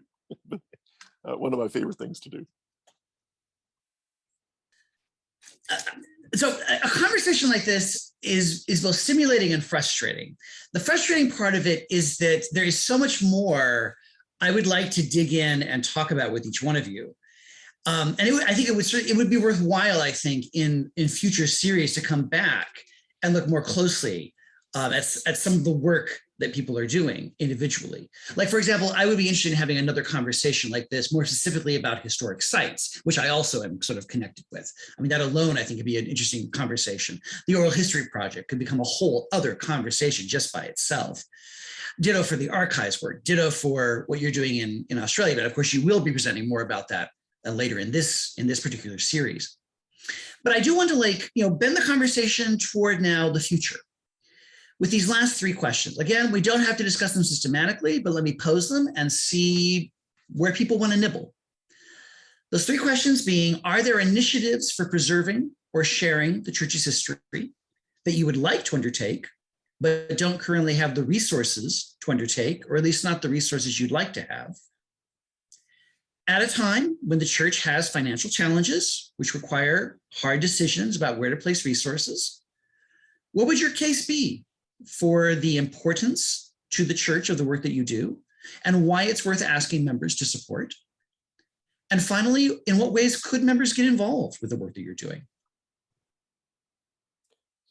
One of my favorite things to do. So a conversation like this is both stimulating and frustrating. The frustrating part of it is that there is so much more I would like to dig in and talk about with each one of you. And I think it would be worthwhile, I think, in future series to come back and look more closely at some of the work that people are doing individually. Like, for example, I would be interested in having another conversation like this, more specifically about historic sites, which I also am sort of connected with. I mean, that alone, I think, could be an interesting conversation. The Oral History Project could become a whole other conversation just by itself. Ditto for the archives work, ditto for what you're doing in Australia. But of course, you will be presenting more about that later in this particular series. But I do want to bend the conversation toward now the future. With these last three questions, again, we don't have to discuss them systematically, but let me pose them and see where people want to nibble. Those three questions being, are there initiatives for preserving or sharing the church's history that you would like to undertake, but don't currently have the resources to undertake, or at least not the resources you'd like to have? At a time when the church has financial challenges, which require hard decisions about where to place resources, what would your case be for the importance to the church of the work that you do, and why it's worth asking members to support? And finally, in what ways could members get involved with the work that you're doing?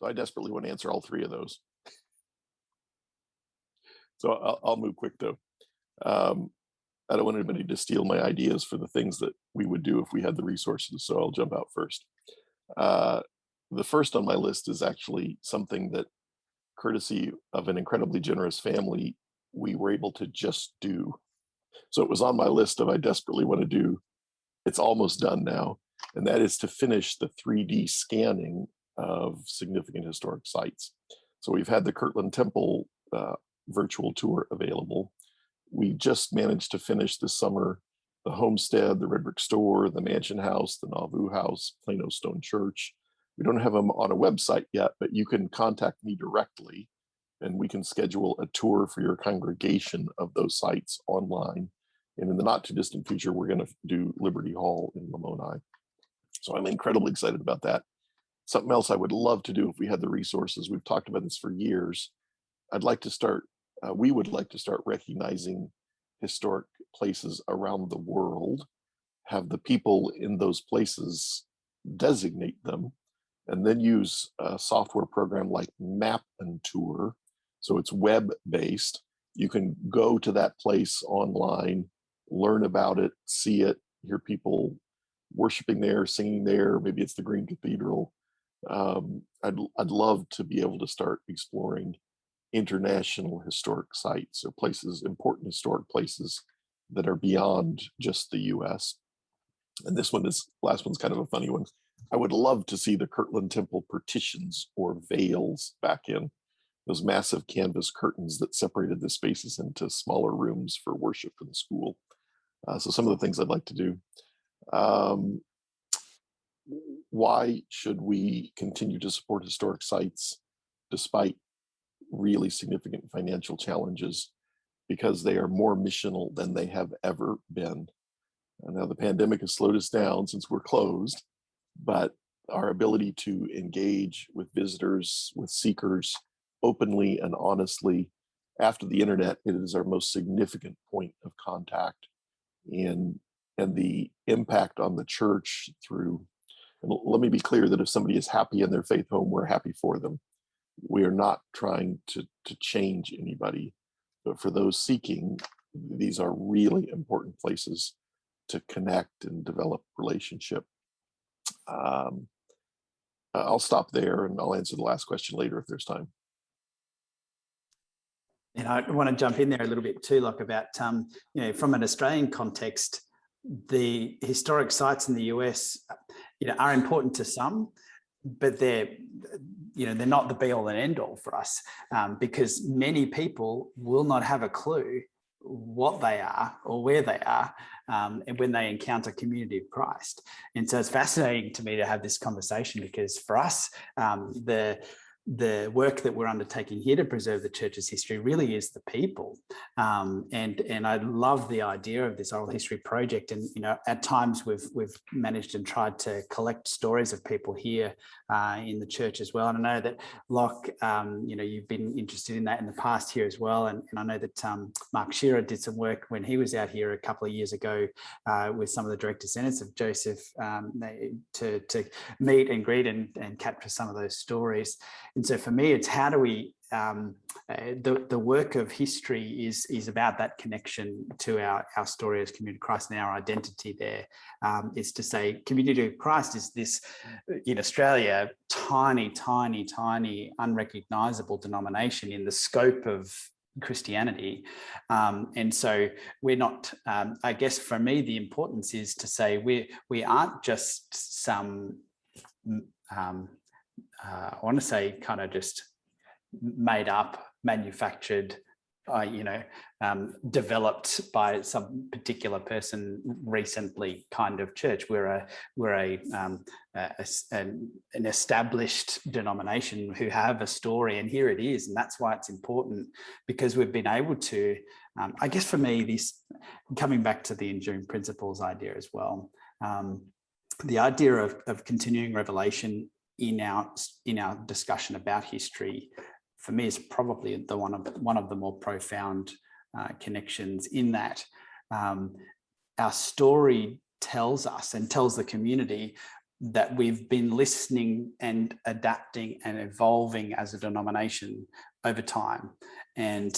So I desperately want to answer all three of those. So I'll move quick though. I don't want anybody to steal my ideas for the things that we would do if we had the resources. So I'll jump out first. The first on my list is actually something that, courtesy of an incredibly generous family, we were able to just do. So it was on my list of I desperately want to do. It's almost done now. And that is to finish the 3D scanning of significant historic sites. So we've had the Kirtland Temple virtual tour available. We just managed to finish this summer the Homestead, the Red Brick Store, the Mansion House, the Nauvoo House, Plano Stone Church. We don't have them on a website yet, but you can contact me directly and we can schedule a tour for your congregation of those sites online. And in the not too distant future, we're going to do Liberty Hall in Lamoni. So I'm incredibly excited about that. Something else I would love to do if we had the resources, we've talked about this for years. I'd like to start, we would like to start recognizing historic places around the world, have the people in those places designate them, and then use a software program like Map and Tour. So it's web-based. You can go to that place online, learn about it, see it, hear people worshiping there, singing there. Maybe it's the Green Cathedral. I'd love to be able to start exploring international historic sites or places, important historic places that are beyond just the US. And last one's kind of a funny one. I would love to see the Kirtland Temple partitions or veils back in, those massive canvas curtains that separated the spaces into smaller rooms for worship in the school. So some of the things I'd like to do. Why should we continue to support historic sites despite really significant financial challenges? Because they are more missional than they have ever been. And now the pandemic has slowed us down since we're closed, but our ability to engage with visitors, with seekers, openly and honestly, after the internet, it is our most significant point of contact. And the impact on the church through, and let me be clear that if somebody is happy in their faith home, we're happy for them. We are not trying to change anybody, but for those seeking, these are really important places to connect and develop relationship. I'll stop there and I'll answer the last question later if there's time. And I want to jump in there a little bit too, like about, from an Australian context, the historic sites in the US, are important to some, but they're not the be all and end all for us, because many people will not have a clue what they are or where they are and when they encounter community of Christ. And so it's fascinating to me to have this conversation, because for us, the work that we're undertaking here to preserve the church's history really is the people. And I love the idea of this oral history project. And, at times we've managed and tried to collect stories of people here in the church as well. And I know that, Locke, you've been interested in that in the past here as well. And I know that Mark Shearer did some work when he was out here a couple of years ago with some of the direct descendants of Joseph to meet and greet and capture some of those stories. And so for me, it's how do we, the work of history is about that connection to our story as Community of Christ and our identity there. Is to say Community of Christ is this, in Australia, tiny, tiny, tiny, unrecognisable denomination in the scope of Christianity. And so we're not, I guess for me, the importance is to say we aren't just some, I want to say kind of just made up, manufactured, developed by some particular person recently kind of church. We're an established denomination who have a story, and here it is. And that's why it's important, because we've been able to, I guess for me, this coming back to the enduring principles idea as well, the idea of continuing revelation in our discussion about history, for me, is probably one of the more profound connections, in that our story tells us and tells the community that we've been listening and adapting and evolving as a denomination over time. And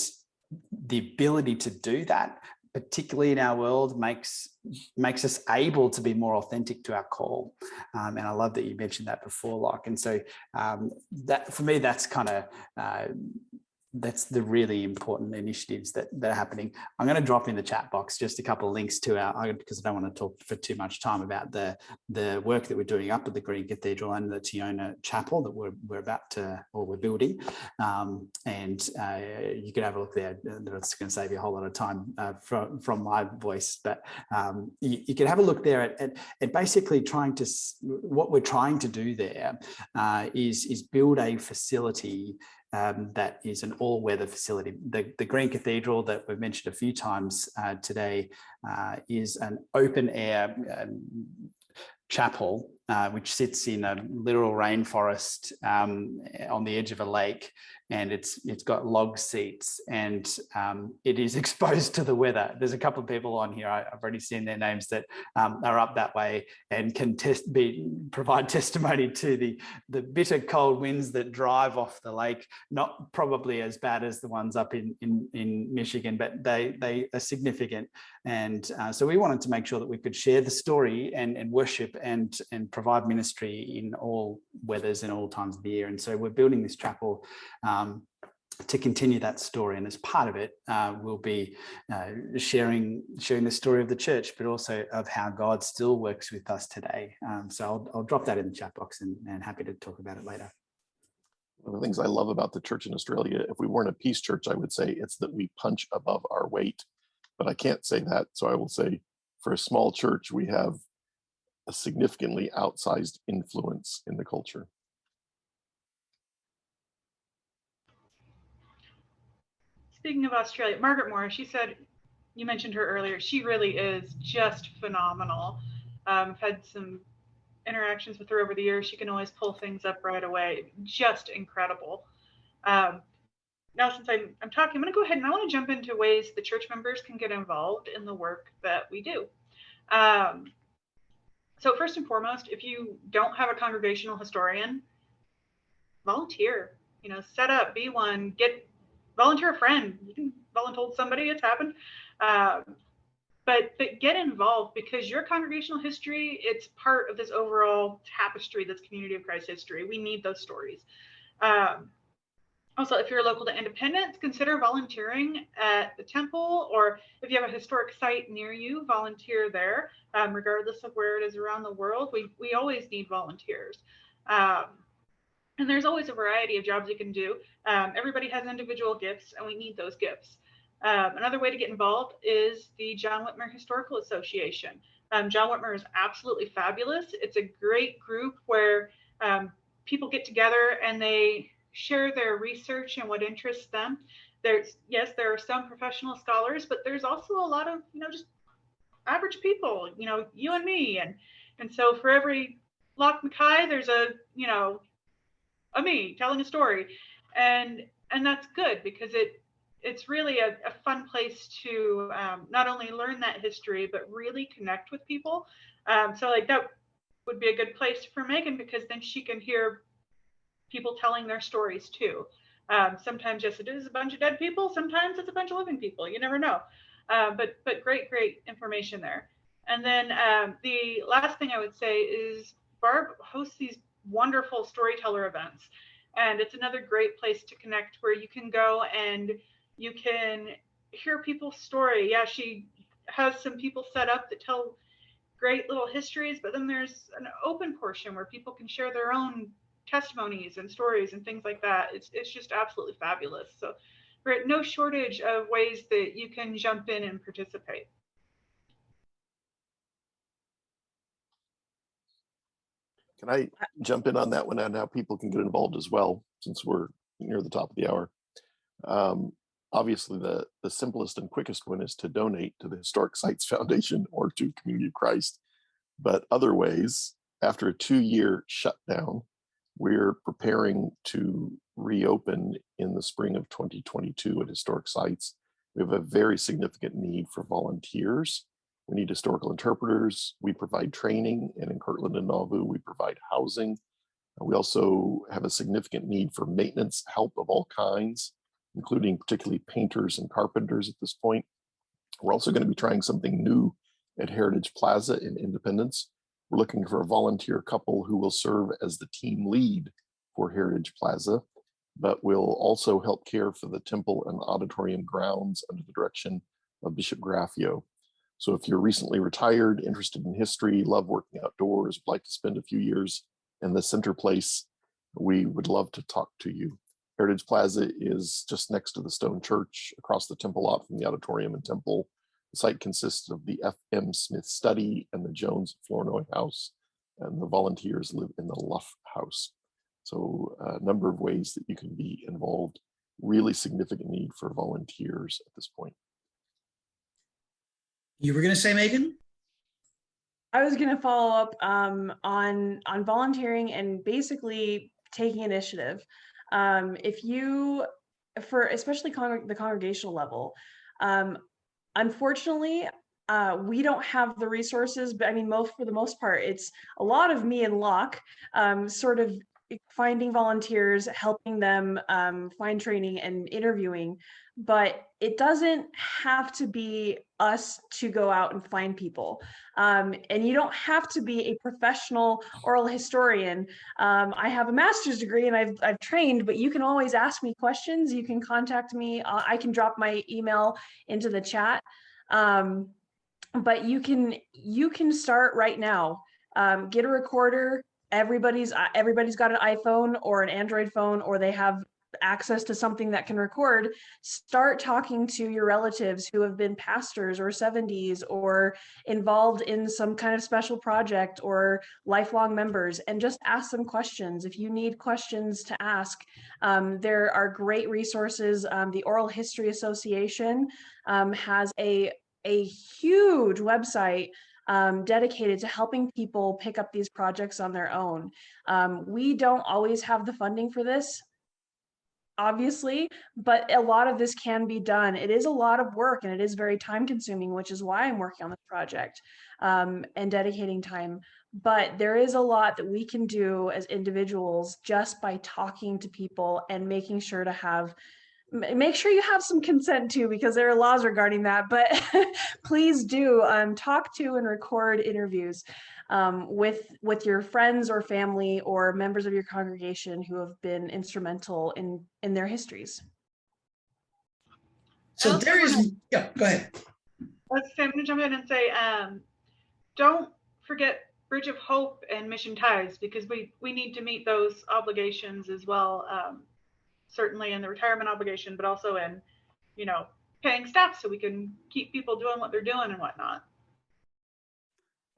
the ability to do that, particularly in our world, makes us able to be more authentic to our call. And I love that you mentioned that before, Lach. And so that, for me, that's kind of that's the really important initiatives that are happening. I'm going to drop in the chat box just a couple of links to our, because I don't want to talk for too much time about the work that we're doing up at the Green Cathedral and the Tiona Chapel that we're about to, or we're building. And you can have a look there. That's going to save you a whole lot of time from my voice, but you can have a look there at basically trying to, what we're trying to do there is build a facility that is an all-weather facility. The Green Cathedral that we've mentioned a few times today is an open-air chapel which sits in a literal rainforest on the edge of a lake, and it's got log seats, and it is exposed to the weather. There's a couple of people on here, I've already seen their names, that are up that way and can provide testimony to the bitter cold winds that drive off the lake. Not probably as bad as the ones up in Michigan, but they are significant. And so we wanted to make sure that we could share the story and worship and provide ministry in all weathers and all times of the year. And so we're building this chapel to continue that story, and as part of it, we'll be sharing the story of the church, but also of how God still works with us today. So I'll drop that in the chat box, and happy to talk about it later. One of the things I love about the church in Australia, if we weren't a peace church, I would say it's that we punch above our weight, but I can't say that. So I will say, for a small church, we have a significantly outsized influence in the culture. Speaking of Australia, Margaret Moore, she said, you mentioned her earlier, she really is just phenomenal. I've had some interactions with her over the years. She can always pull things up right away. Just incredible. Now, since I'm talking, I'm going to go ahead and I want to jump into ways the church members can get involved in the work that we do. So first and foremost, if you don't have a congregational historian, volunteer. Set up, be one, volunteer a friend. You can volunteer somebody, it's happened. But get involved, because your congregational history, it's part of this overall tapestry that's Community of Christ history. We need those stories. Also, if you're local to Independence, consider volunteering at the temple, or if you have a historic site near you, volunteer there. Regardless of where it is around the world, we always need volunteers. And there's always a variety of jobs you can do. Everybody has individual gifts, and we need those gifts. Another way to get involved is the John Whitmer Historical Association. John Whitmer is absolutely fabulous. It's a great group where people get together and they share their research and what interests them. There are some professional scholars, but there's also a lot of, just average people, you and me. And so for every Lachlan Mackay, there's a me telling a story. And that's good, because it's really a fun place to not only learn that history, but really connect with people. So that would be a good place for Megan, because then she can hear people telling their stories too. Sometimes, yes, it is a bunch of dead people. Sometimes it's a bunch of living people. You never know. But great information there. And then the last thing I would say is Barb hosts these wonderful storyteller events. And it's another great place to connect, where you can go and you can hear people's story. Yeah, she has some people set up that tell great little histories, but then there's an open portion where people can share their own testimonies and stories and things like that. It's just absolutely fabulous. So we're at no shortage of ways that you can jump in and participate. Can I jump in on that one and how people can get involved as well, since we're near the top of the hour? Obviously, the simplest and quickest one is to donate to the Historic Sites Foundation or to Community of Christ. But other ways, after a 2-year shutdown, we're preparing to reopen in the spring of 2022 at Historic Sites. We have a very significant need for volunteers. We need historical interpreters. We provide training, and in Kirtland and Nauvoo, we provide housing. We also have a significant need for maintenance help of all kinds. including particularly painters and carpenters at this point. We're also going to be trying something new at Heritage Plaza in Independence. We're looking for a volunteer couple who will serve as the team lead for Heritage Plaza, but will also help care for the temple and auditorium grounds under the direction of Bishop Graffio. So if you're recently retired, interested in history, love working outdoors, would like to spend a few years in the center place, we would love to talk to you. Heritage Plaza is just next to the stone church, across the temple lot from the auditorium and temple. The site consists of the F.M. Smith study and the Jones Flournoy house, and the volunteers live in the Luff house. So a number of ways that you can be involved. Really significant need for volunteers at this point. You were going to say, Megan? I was going to follow up on volunteering and basically taking initiative. If you, for especially the congregational level, unfortunately, we don't have the resources, but I mean, for the most part, it's a lot of me and luck, sort of finding volunteers, helping them find training and interviewing. But it doesn't have to be us to go out and find people. And you don't have to be a professional oral historian. I have a master's degree and I've trained, but you can always ask me questions. You can contact me. I can drop my email into the chat. But you can start right now. Get a recorder. Everybody's got an iPhone or an Android phone, or they have access to something that can record. Start talking to your relatives who have been pastors or 70s or involved in some kind of special project or lifelong members, and just ask them questions. If you need questions to ask, there are great resources. The Oral History Association has a huge website dedicated to helping people pick up these projects on their own. We don't always have the funding for this, obviously, but a lot of this can be done. It is a lot of work and it is very time consuming, which is why I'm working on this project and dedicating time. But there is a lot that we can do as individuals just by talking to people and making sure to make sure you have some consent too, because there are laws regarding that, but please do talk to and record interviews with your friends or family or members of your congregation who have been instrumental in their histories. So there is, yeah, go ahead. I'm going to jump in and say, don't forget Bridge of Hope and Mission Ties, because we need to meet those obligations as well. Certainly in the retirement obligation, but also in, paying staff so we can keep people doing what they're doing and whatnot.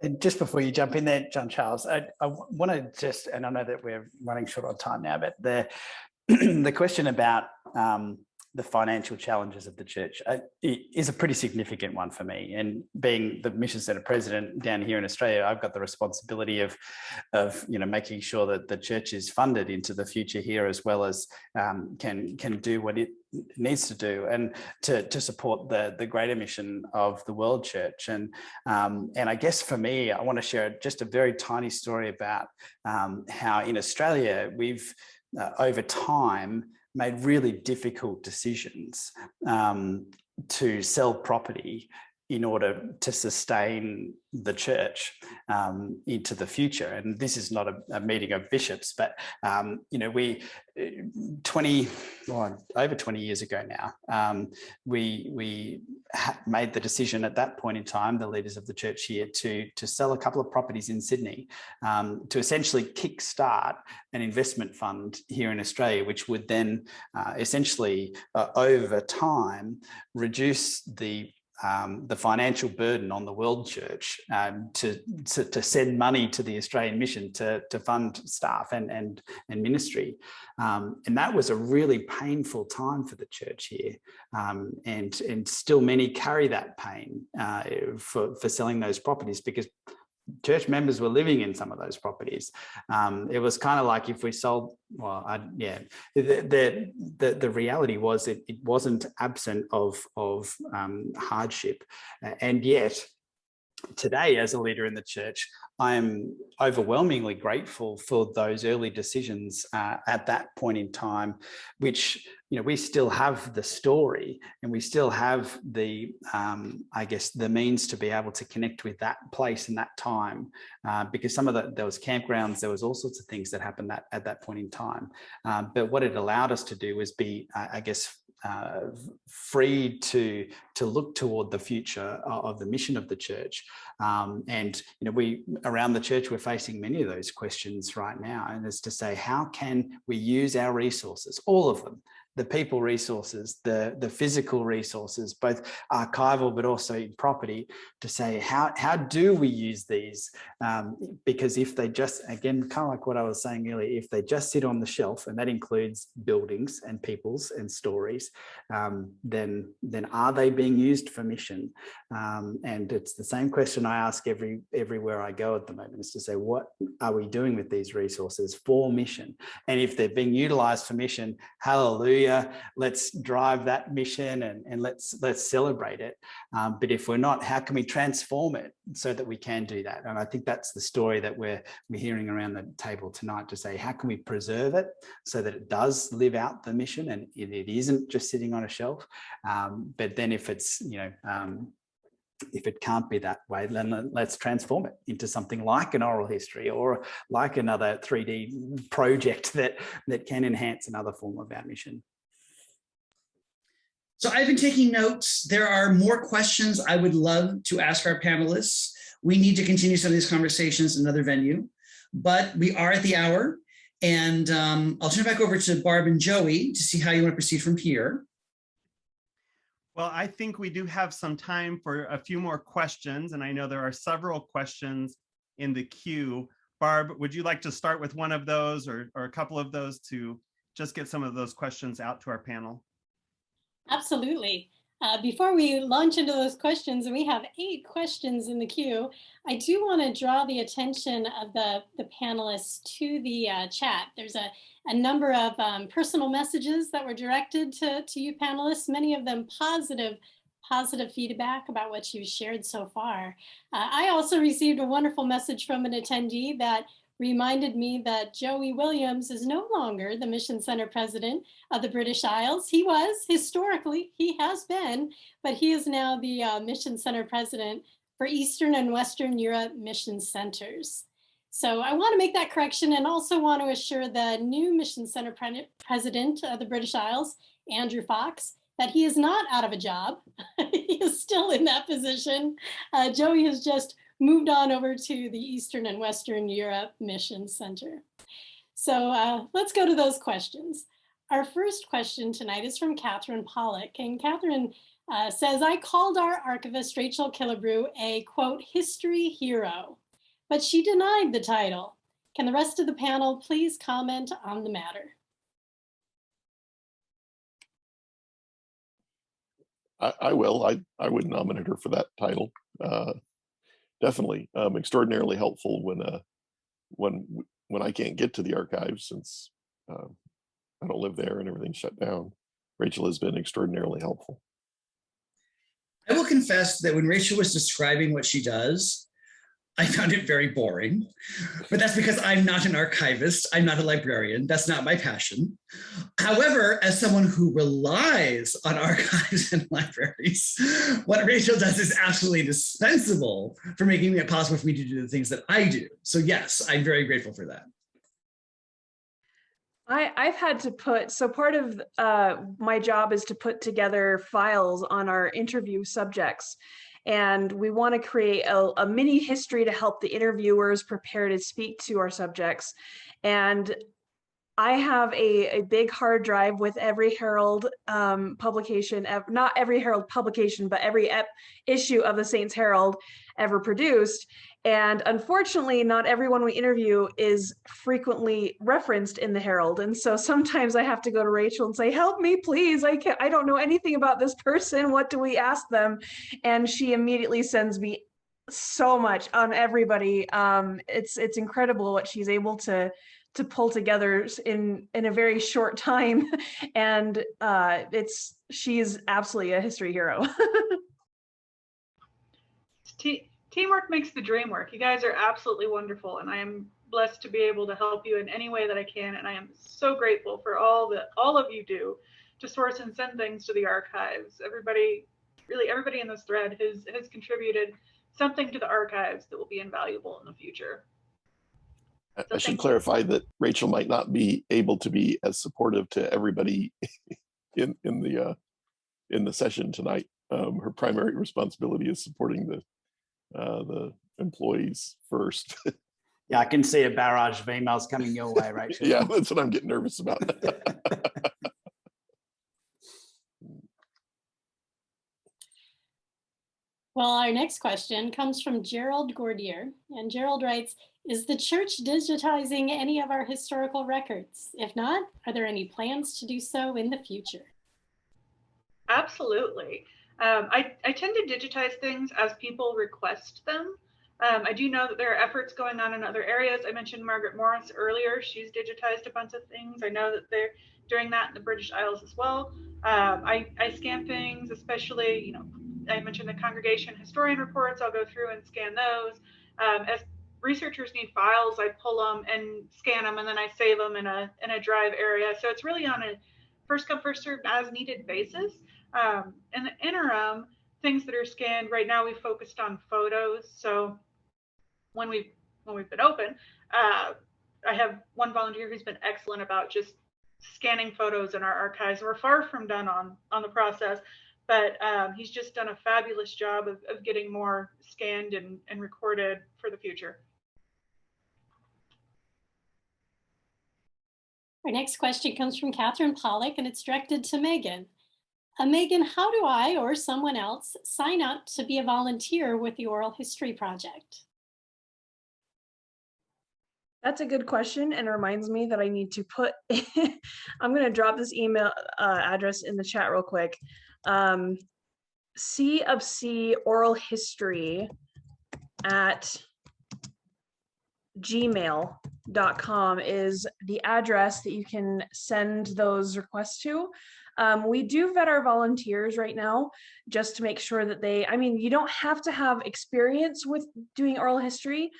And just before you jump in there, John-Charles, I want to just, and I know that we're running short on time now, but the question about the financial challenges of the church is a pretty significant one for me. And being the Mission Centre president down here in Australia, I've got the responsibility of making sure that the church is funded into the future here, as well as can do what it needs to do, and to support the greater mission of the world church. And I guess for me, I want to share just a very tiny story about how in Australia we've over time made really difficult decisions to sell property in order to sustain the church into the future. And this is not a meeting of bishops, but we over 20 years ago now, we made the decision at that point in time, the leaders of the church here, to sell a couple of properties in Sydney to essentially kickstart an investment fund here in Australia, which would then essentially over time reduce the financial burden on the world church to send money to the Australian mission to fund staff and ministry. And that was a really painful time for the church here. And still many carry that pain for selling those properties, because church members were living in some of those properties. It was kind of like if we sold, the reality was it wasn't absent of hardship. And yet today, as a leader in the church, I'm overwhelmingly grateful for those early decisions at that point in time, which, we still have the story and we still have the, I guess, the means to be able to connect with that place and that time, because there was campgrounds, there was all sorts of things that happened at that point in time. But what it allowed us to do was be, I guess, free to look toward the future of the mission of the church. And we around the church, we're facing many of those questions right now, and it's to say, how can we use our resources, all of them, the people resources, the physical resources, both archival but also in property, to say how do we use these? Because if they just, again, kind of like what I was saying earlier, if they just sit on the shelf, and that includes buildings and peoples and stories, then are they being used for mission? And it's the same question I ask everywhere I go at the moment, is to say, what are we doing with these resources for mission? And if they're being utilized for mission, hallelujah, let's drive that mission and let's celebrate it. But if we're not, how can we transform it so that we can do that? And I think that's the story that we're hearing around the table tonight, to say, how can we preserve it so that it does live out the mission and it isn't just sitting on a shelf? But then if it's, if it can't be that way, then let's transform it into something like an oral history or like another 3D project that can enhance another form of our mission. So I've been taking notes. There are more questions I would love to ask our panelists. We need to continue some of these conversations in another venue, but we are at the hour, and I'll turn it back over to Barb and Joey to see how you want to proceed from here. Well, I think we do have some time for a few more questions, and I know there are several questions in the queue. Barb, would you like to start with one of those or a couple of those to just get some of those questions out to our panel? Absolutely. Before we launch into those questions, and we have 8 questions in the queue, I do want to draw the attention of the panelists to the chat. There's a number of personal messages that were directed to you panelists, many of them positive feedback about what you've shared so far. I also received a wonderful message from an attendee that reminded me that Joey Williams is no longer the Mission Center president of the British Isles. He was, historically, he has been, but he is now the Mission Center president for Eastern and Western Europe Mission Centers. So I want to make that correction, and also want to assure the new Mission Center president of the British Isles, Andrew Fox, that he is not out of a job. He is still in that position. Joey has just moved on over to the Eastern and Western Europe Mission Center. So let's go to those questions. Our first question tonight is from Catherine Pollock, and Catherine says, I called our archivist, Rachel Killebrew, a, quote, history hero, but she denied the title. Can the rest of the panel please comment on the matter? I will. I would nominate her for that title. Definitely extraordinarily helpful when I can't get to the archives, since I don't live there and everything's shut down. Rachel has been extraordinarily helpful. I will confess that when Rachel was describing what she does, I found it very boring, but that's because I'm not an archivist. I'm not a librarian. That's not my passion. However, as someone who relies on archives and libraries, what Rachel does is absolutely indispensable for making it possible for me to do the things that I do. So yes, I'm very grateful for that. I've had to put, so part of my job is to put together files on our interview subjects. And we want to create a mini history to help the interviewers prepare to speak to our subjects. And I have a big hard drive with every Herald publication, not every Herald publication, but every issue of the Saints Herald ever produced. And unfortunately, not everyone we interview is frequently referenced in the Herald. And so sometimes I have to go to Rachel and say, help me, please. I don't know anything about this person. What do we ask them? And she immediately sends me so much on everybody. It's incredible what she's able to pull together in a very short time. And she's absolutely a history hero. teamwork makes the dream work. You guys are absolutely wonderful, and I am blessed to be able to help you in any way that I can. And I am so grateful for all that all of you do to source and send things to the archives. Everybody, really everybody in this thread has contributed something to the archives that will be invaluable in the future. I should clarify that Rachel might not be able to be as supportive to everybody in the session tonight. Her primary responsibility is supporting the employees first. Yeah, I can see a barrage of emails coming your way, Rachel. Yeah, that's what I'm getting nervous about. Well, our next question comes from Gerald Gordier, and Gerald writes, is the church digitizing any of our historical records? If not, are there any plans to do so in the future? Absolutely. I tend to digitize things as people request them. I do know that there are efforts going on in other areas. I mentioned Margaret Morris earlier. She's digitized a bunch of things. I know that they're doing that in the British Isles as well. I scan things, especially, I mentioned the congregation historian reports. I'll go through and scan those. As researchers need files, I pull them and scan them, and then I save them in a drive area. So it's really on a first come, first served as needed basis. In the interim, things that are scanned right now, we focused on photos. So when we've been open, I have one volunteer who's been excellent about just scanning photos in our archives. We're far from done on the process, but he's just done a fabulous job of getting more scanned and recorded for the future. Our next question comes from Catherine Pollock, and it's directed to Megan. Megan, how do I or someone else sign up to be a volunteer with the Oral History Project? That's a good question, and reminds me that I need to put, I'm going to drop this email address in the chat real quick. C of C oral history at gmail.com is the address that you can send those requests to. We do vet our volunteers right now just to make sure that you don't have to have experience with doing oral history.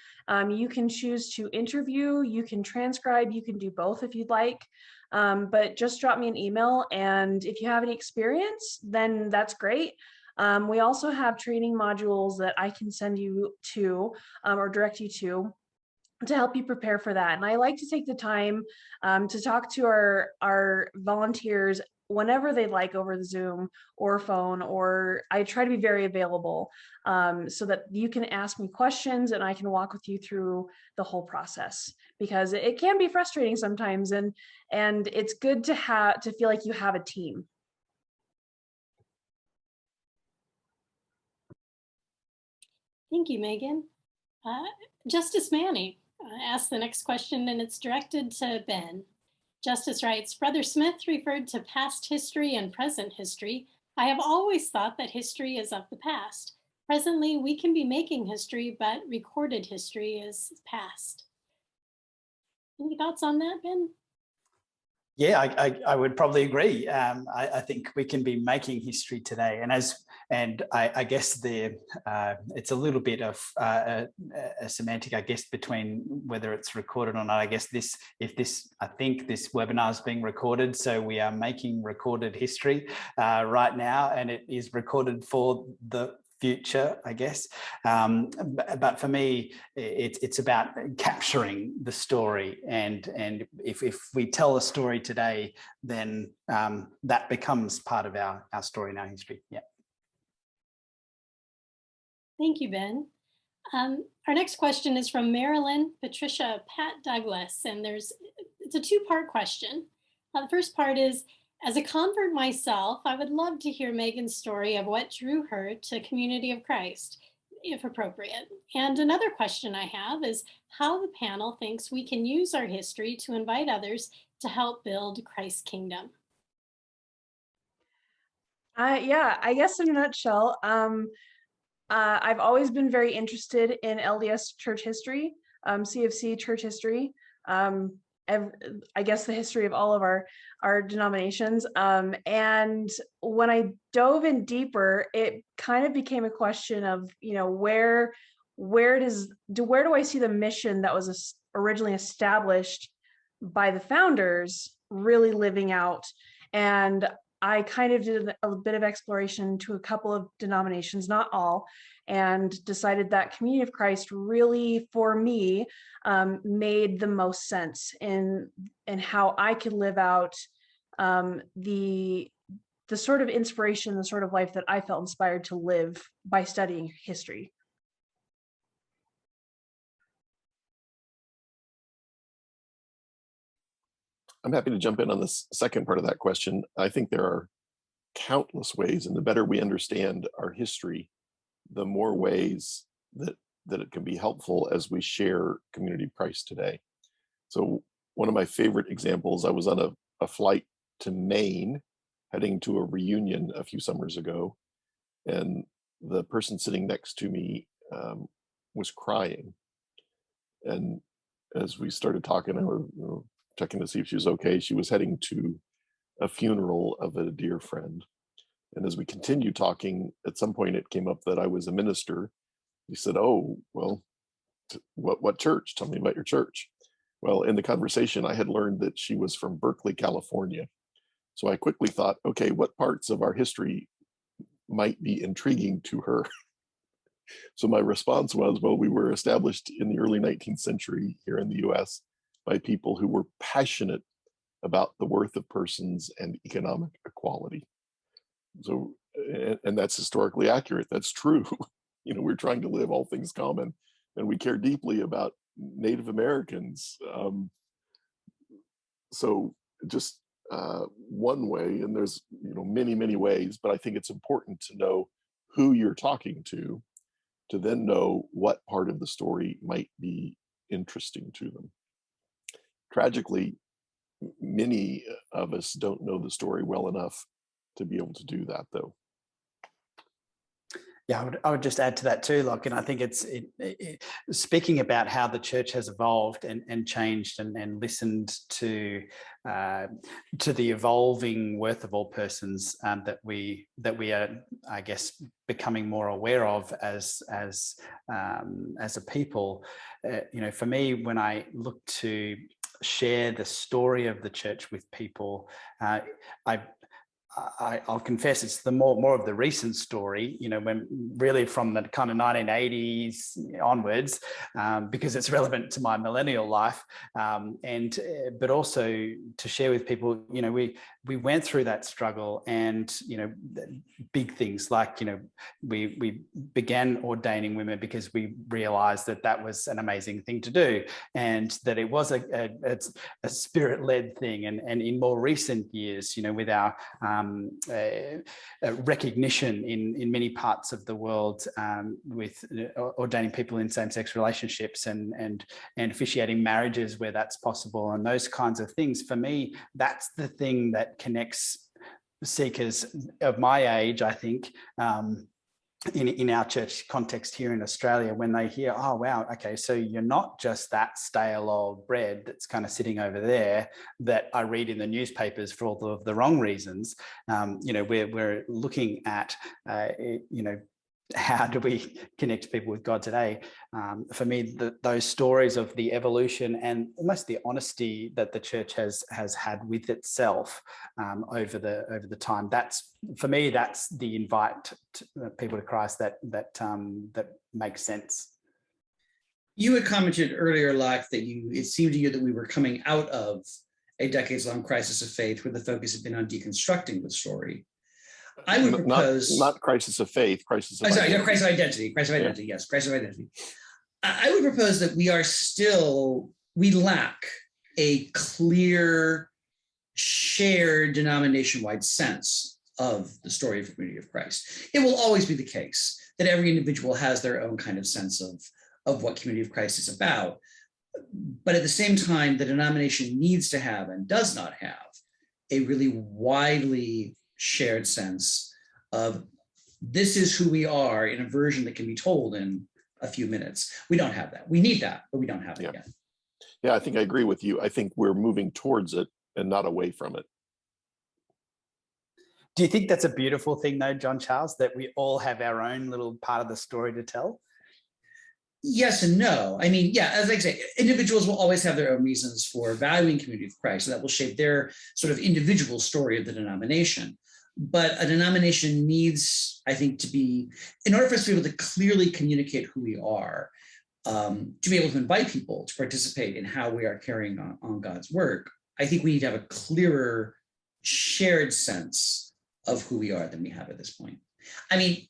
You can choose to interview, you can transcribe, you can do both if you'd like. But just drop me an email, and if you have any experience, then that's great. We also have training modules that I can send you to or direct you to help you prepare for that. And I like to take the time to talk to our volunteers whenever they'd like over the Zoom or phone, or I try to be very available so that you can ask me questions and I can walk with you through the whole process, because it can be frustrating sometimes, and it's good to feel like you have a team. Thank you, Megan. Justice Manny asked the next question, and it's directed to Ben. Justice writes, Brother Smith referred to past history and present history. I have always thought that history is of the past. Presently, we can be making history, but recorded history is past. Any thoughts on that, Ben? Yeah, I would probably agree. I think we can be making history today, and I guess it's a little bit of a semantic, I guess, between whether it's recorded or not. I guess I think this webinar is being recorded, so we are making recorded history right now, and it is recorded for the future, I guess. But for me, it's about capturing the story, and if we tell a story today, then that becomes part of our story and our history. Yeah. Thank you, Ben. Our next question is from Marilyn Patricia Pat Douglas, and it's a two-part question. The first part is, as a convert myself, I would love to hear Megan's story of what drew her to Community of Christ, if appropriate. And another question I have is how the panel thinks we can use our history to invite others to help build Christ's kingdom. Yeah, I guess in a nutshell, I've always been very interested in LDS church history, CFC church history. I guess the history of all of our denominations. And when I dove in deeper, it kind of became a question of, where where do I see the mission that was originally established by the founders really living out? And I kind of did a bit of exploration to a couple of denominations, not all, and decided that Community of Christ really, for me, made the most sense in how I could live out the sort of inspiration, the sort of life that I felt inspired to live by studying history. I'm happy to jump in on this second part of that question. I think there are countless ways, and the better we understand our history, the more ways that it can be helpful as we share Community of Christ today. So one of my favorite examples, I was on a flight to Maine, heading to a reunion a few summers ago, and the person sitting next to me was crying. And as we started talking, I was checking to see if she was okay. She was heading to a funeral of a dear friend. And as we continued talking, at some point it came up that I was a minister. He said, "Oh, well, what church? Tell me about your church." Well, in the conversation, I had learned that she was from Berkeley, California. So I quickly thought, okay, what parts of our history might be intriguing to her? So my response was, well, we were established in the early 19th century here in the US by people who were passionate about the worth of persons and economic equality. So, and that's historically accurate. That's true. We're trying to live all things common, and we care deeply about Native Americans. So just one way, and there's many ways, but I think it's important to know who you're talking to then know what part of the story might be interesting to them. Tragically, many of us don't know the story well enough to be able to do that, though. Yeah, I would just add to that too, and I think speaking about how the church has evolved and changed and listened to the evolving worth of all persons that we are, I guess, becoming more aware of as a people. For me, when I look to share the story of the church with people, I'll confess it's the more of the recent story, when really from the kind of 1980s onwards, because it's relevant to my millennial life, but also to share with people, we went through that struggle, and big things like we began ordaining women because we realized that was an amazing thing to do, and that it was a spirit-led thing, and in more recent years, with our recognition in many parts of the world, with ordaining people in same-sex relationships and officiating marriages where that's possible, and those kinds of things. For me, that's the thing that connects seekers of my age, I think, in our church context here in Australia, when they hear, oh, wow, okay, so you're not just that stale old bread that's kind of sitting over there that I read in the newspapers for all of the wrong reasons. We're looking at, how do we connect people with God today? For me, those stories of the evolution and almost the honesty that the church has had with itself over the time. That's, for me, that's the invite to people to Christ that makes sense. You had commented earlier, Lach, that it seemed to you that we were coming out of a decades-long crisis of faith where the focus had been on deconstructing the story. I would propose not crisis of faith, crisis of identity. Sorry, crisis of identity. Crisis of identity. Yes, crisis of identity. I would propose that we lack a clear, shared denomination-wide sense of the story of the Community of Christ. It will always be the case that every individual has their own kind of sense of what Community of Christ is about. But at the same time, the denomination needs to have and does not have a really widely shared sense of this is who we are in a version that can be told in a few minutes. We don't have that. We need that, but we don't have it yet. Yeah, I think I agree with you. I think we're moving towards it and not away from it. Do you think that's a beautiful thing though, John-Charles, that we all have our own little part of the story to tell? Yes and no. I mean, yeah, as I say, individuals will always have their own reasons for valuing Community of Christ, and that will shape their sort of individual story of the denomination. But a denomination needs, I think, to be, in order for us to be able to clearly communicate who we are, to be able to invite people to participate in how we are carrying on God's work, I think we need to have a clearer shared sense of who we are than we have at this point. I mean,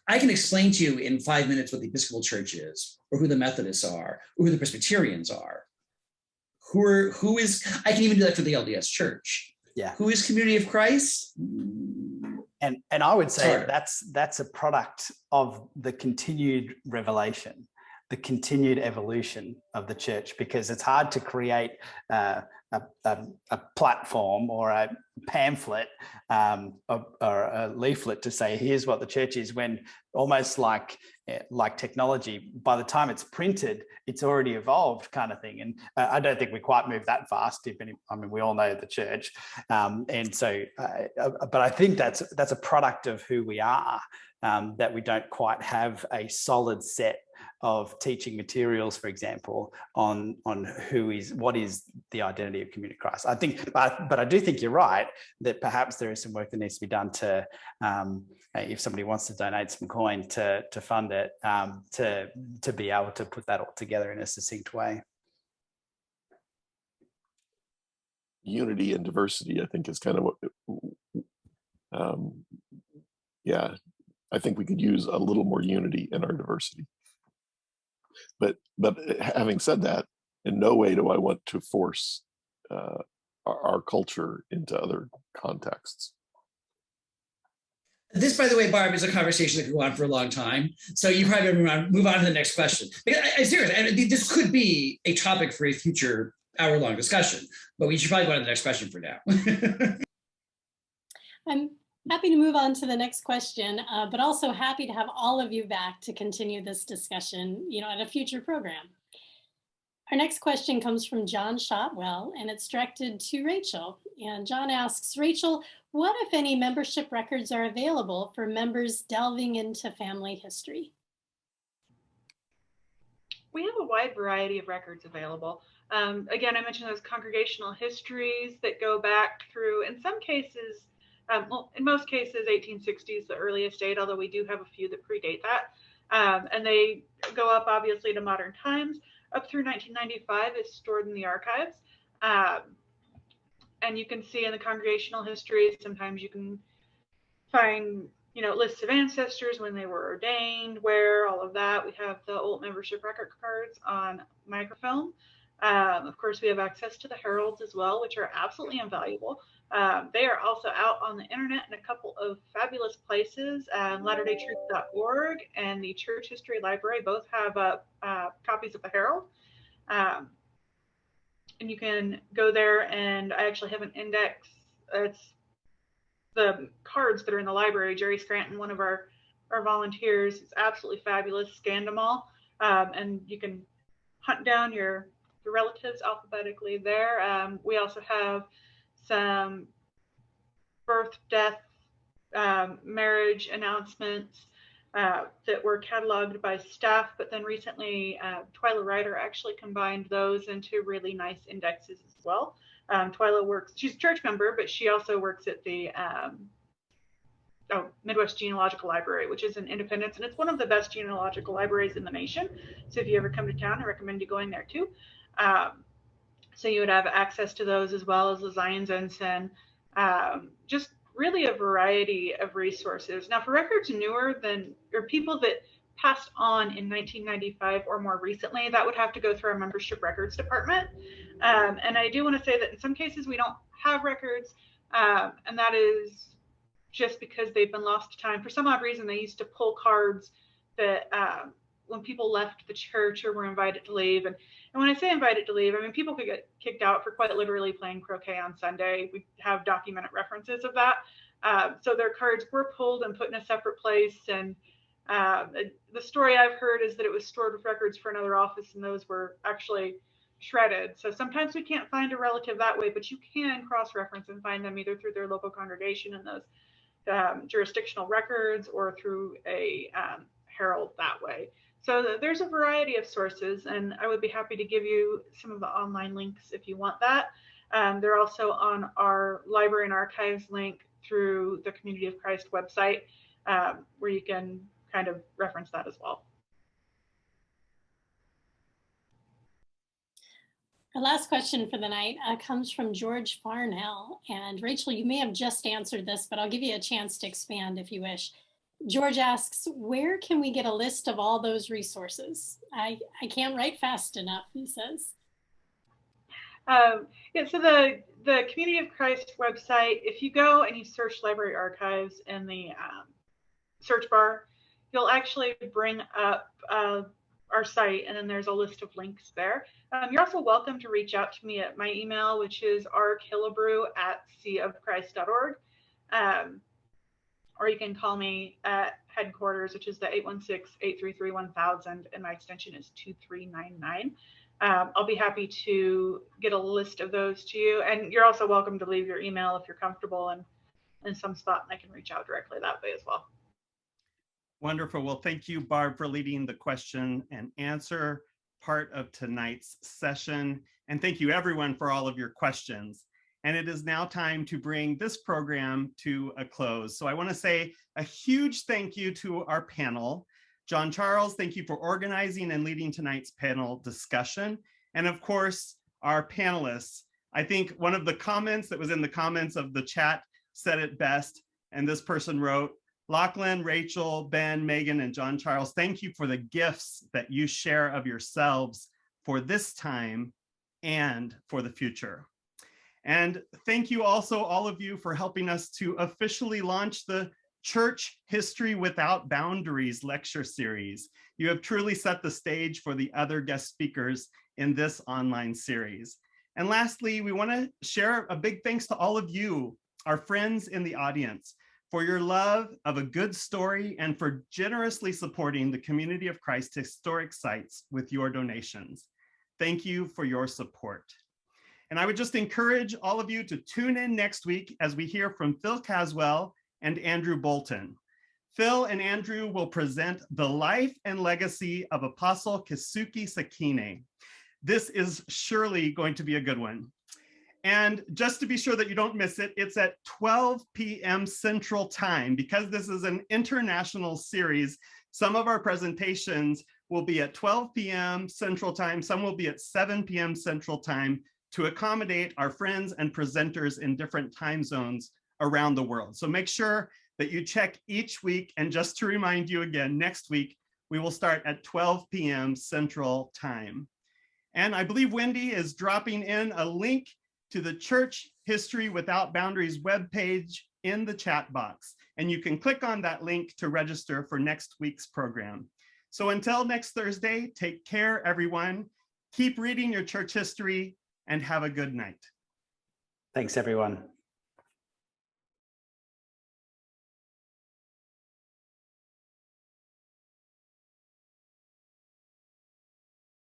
I can explain to you in 5 minutes what the Episcopal Church is, or who the Methodists are, or who the Presbyterians are. Who is, I can even do that for the LDS Church. Yeah. Who is Community of Christ? And I would say Sorry. that's a product of the continued revelation, the continued evolution of the church, because it's hard to create a platform or a pamphlet or a leaflet to say, here's what the church is, when almost like technology, by the time it's printed, it's already evolved kind of thing. And I don't think we quite move that fast. I mean, we all know the church. And so, but I think that's a product of who we are, that we don't quite have a solid set of teaching materials, for example, on what is the identity of Community of Christ. I think, but I do think you're right that perhaps there is some work that needs to be done to, if somebody wants to donate some coin to fund it, to be able to put that all together in a succinct way. Unity and diversity, I think, is kind of what, yeah, I think we could use a little more unity in our diversity. But having said that, in no way do I want to force our culture into other contexts. This, by the way, Barb, is a conversation that could go on for a long time. So you probably move on to the next question. I'm serious, and this could be a topic for a future hour-long discussion, but we should probably go on to the next question for now. I'm happy to move on to the next question, but also happy to have all of you back to continue this discussion, at a future program. Our next question comes from John Shotwell, and it's directed to Rachel. And John asks, Rachel, what, if any, membership records are available for members delving into family history? We have a wide variety of records available. Again, I mentioned those congregational histories that go back through, in some cases, well, in most cases, 1860 is the earliest date, although we do have a few that predate that. And they go up, obviously, to modern times. Up through 1995 is stored in the archives. And you can see in the congregational histories, sometimes you can find, lists of ancestors, when they were ordained, where, all of that. We have the old membership record cards on microfilm. Of course, we have access to the heralds as well, which are absolutely invaluable. They are also out on the internet in a couple of fabulous places. LatterdayTruth.org and the Church History Library both have copies of the Herald. And you can go there, and I actually have an index. It's the cards that are in the library. Jerry Scranton, one of our volunteers, is absolutely fabulous, scanned them all. And you can hunt down your relatives alphabetically there. We also have some birth, death, marriage announcements that were cataloged by staff, but then recently Twyla Ryder actually combined those into really nice indexes as well. Twyla works, she's a church member, but she also works at the Midwest Genealogical Library, which is in Independence, and it's one of the best genealogical libraries in the nation. So if you ever come to town, I recommend you going there too. So you would have access to those, as well as the Zion's Ensign, just really a variety of resources. Now, for records newer than, or people that passed on in 1995 or more recently, that would have to go through our membership records department. And I do want to say that in some cases we don't have records, and that is just because they've been lost to time. For some odd reason, they used to pull cards that when people left the church or were invited to leave. And when I say invited to leave, I mean, people could get kicked out for quite literally playing croquet on Sunday. We have documented references of that. So their cards were pulled and put in a separate place. And the story I've heard is that it was stored with records for another office, and those were actually shredded. So sometimes we can't find a relative that way, but you can cross-reference and find them either through their local congregation in those jurisdictional records, or through a herald that way. So there's a variety of sources, and I would be happy to give you some of the online links if you want that. They're also on our library and archives link through the Community of Christ website, where you can kind of reference that as well. Our last question for the night comes from George Farnell. And Rachel, you may have just answered this, but I'll give you a chance to expand if you wish. George asks, where can we get a list of all those resources? I can't write fast enough, he says. Yeah, so the Community of Christ website, if you go and you search Library Archives in the search bar, you'll actually bring up our site, and then there's a list of links there. You're also welcome to reach out to me at my email, which is rkillebrew@seaofchrist.org. Or you can call me at headquarters, which is the 816-833-1000, and my extension is 2399. I'll be happy to get a list of those to you. And you're also welcome to leave your email if you're comfortable in some spot, and I can reach out directly that way as well. Wonderful. Well, thank you, Barb, for leading the question and answer part of tonight's session. And thank you, everyone, for all of your questions. And it is now time to bring this program to a close. So I want to say a huge thank you to our panel. John-Charles, thank you for organizing and leading tonight's panel discussion. And of course, our panelists. I think one of the comments that was in the comments of the chat said it best. And this person wrote, Lachlan, Rachel, Ben, Megan, and John-Charles, thank you for the gifts that you share of yourselves for this time and for the future. And thank you also, all of you, for helping us to officially launch the Church History Without Boundaries lecture series. You have truly set the stage for the other guest speakers in this online series. And lastly, we want to share a big thanks to all of you, our friends in the audience, for your love of a good story and for generously supporting the Community of Christ historic sites with your donations. Thank you for your support. And I would just encourage all of you to tune in next week as we hear from Phil Caswell and Andrew Bolton. Phil and Andrew will present the life and legacy of Apostle Keisuke Sakine. This is surely going to be a good one. And just to be sure that you don't miss it, it's at 12 p.m. Central Time. Because this is an international series, some of our presentations will be at 12 p.m. Central Time, some will be at 7 p.m. Central Time to accommodate our friends and presenters in different time zones around the world. So make sure that you check each week. And just to remind you again, next week, we will start at 12 p.m. Central Time. And I believe Wendy is dropping in a link to the Church History Without Boundaries webpage in the chat box. And you can click on that link to register for next week's program. So until next Thursday, take care, everyone. Keep reading your church history and have a good night. Thanks, everyone.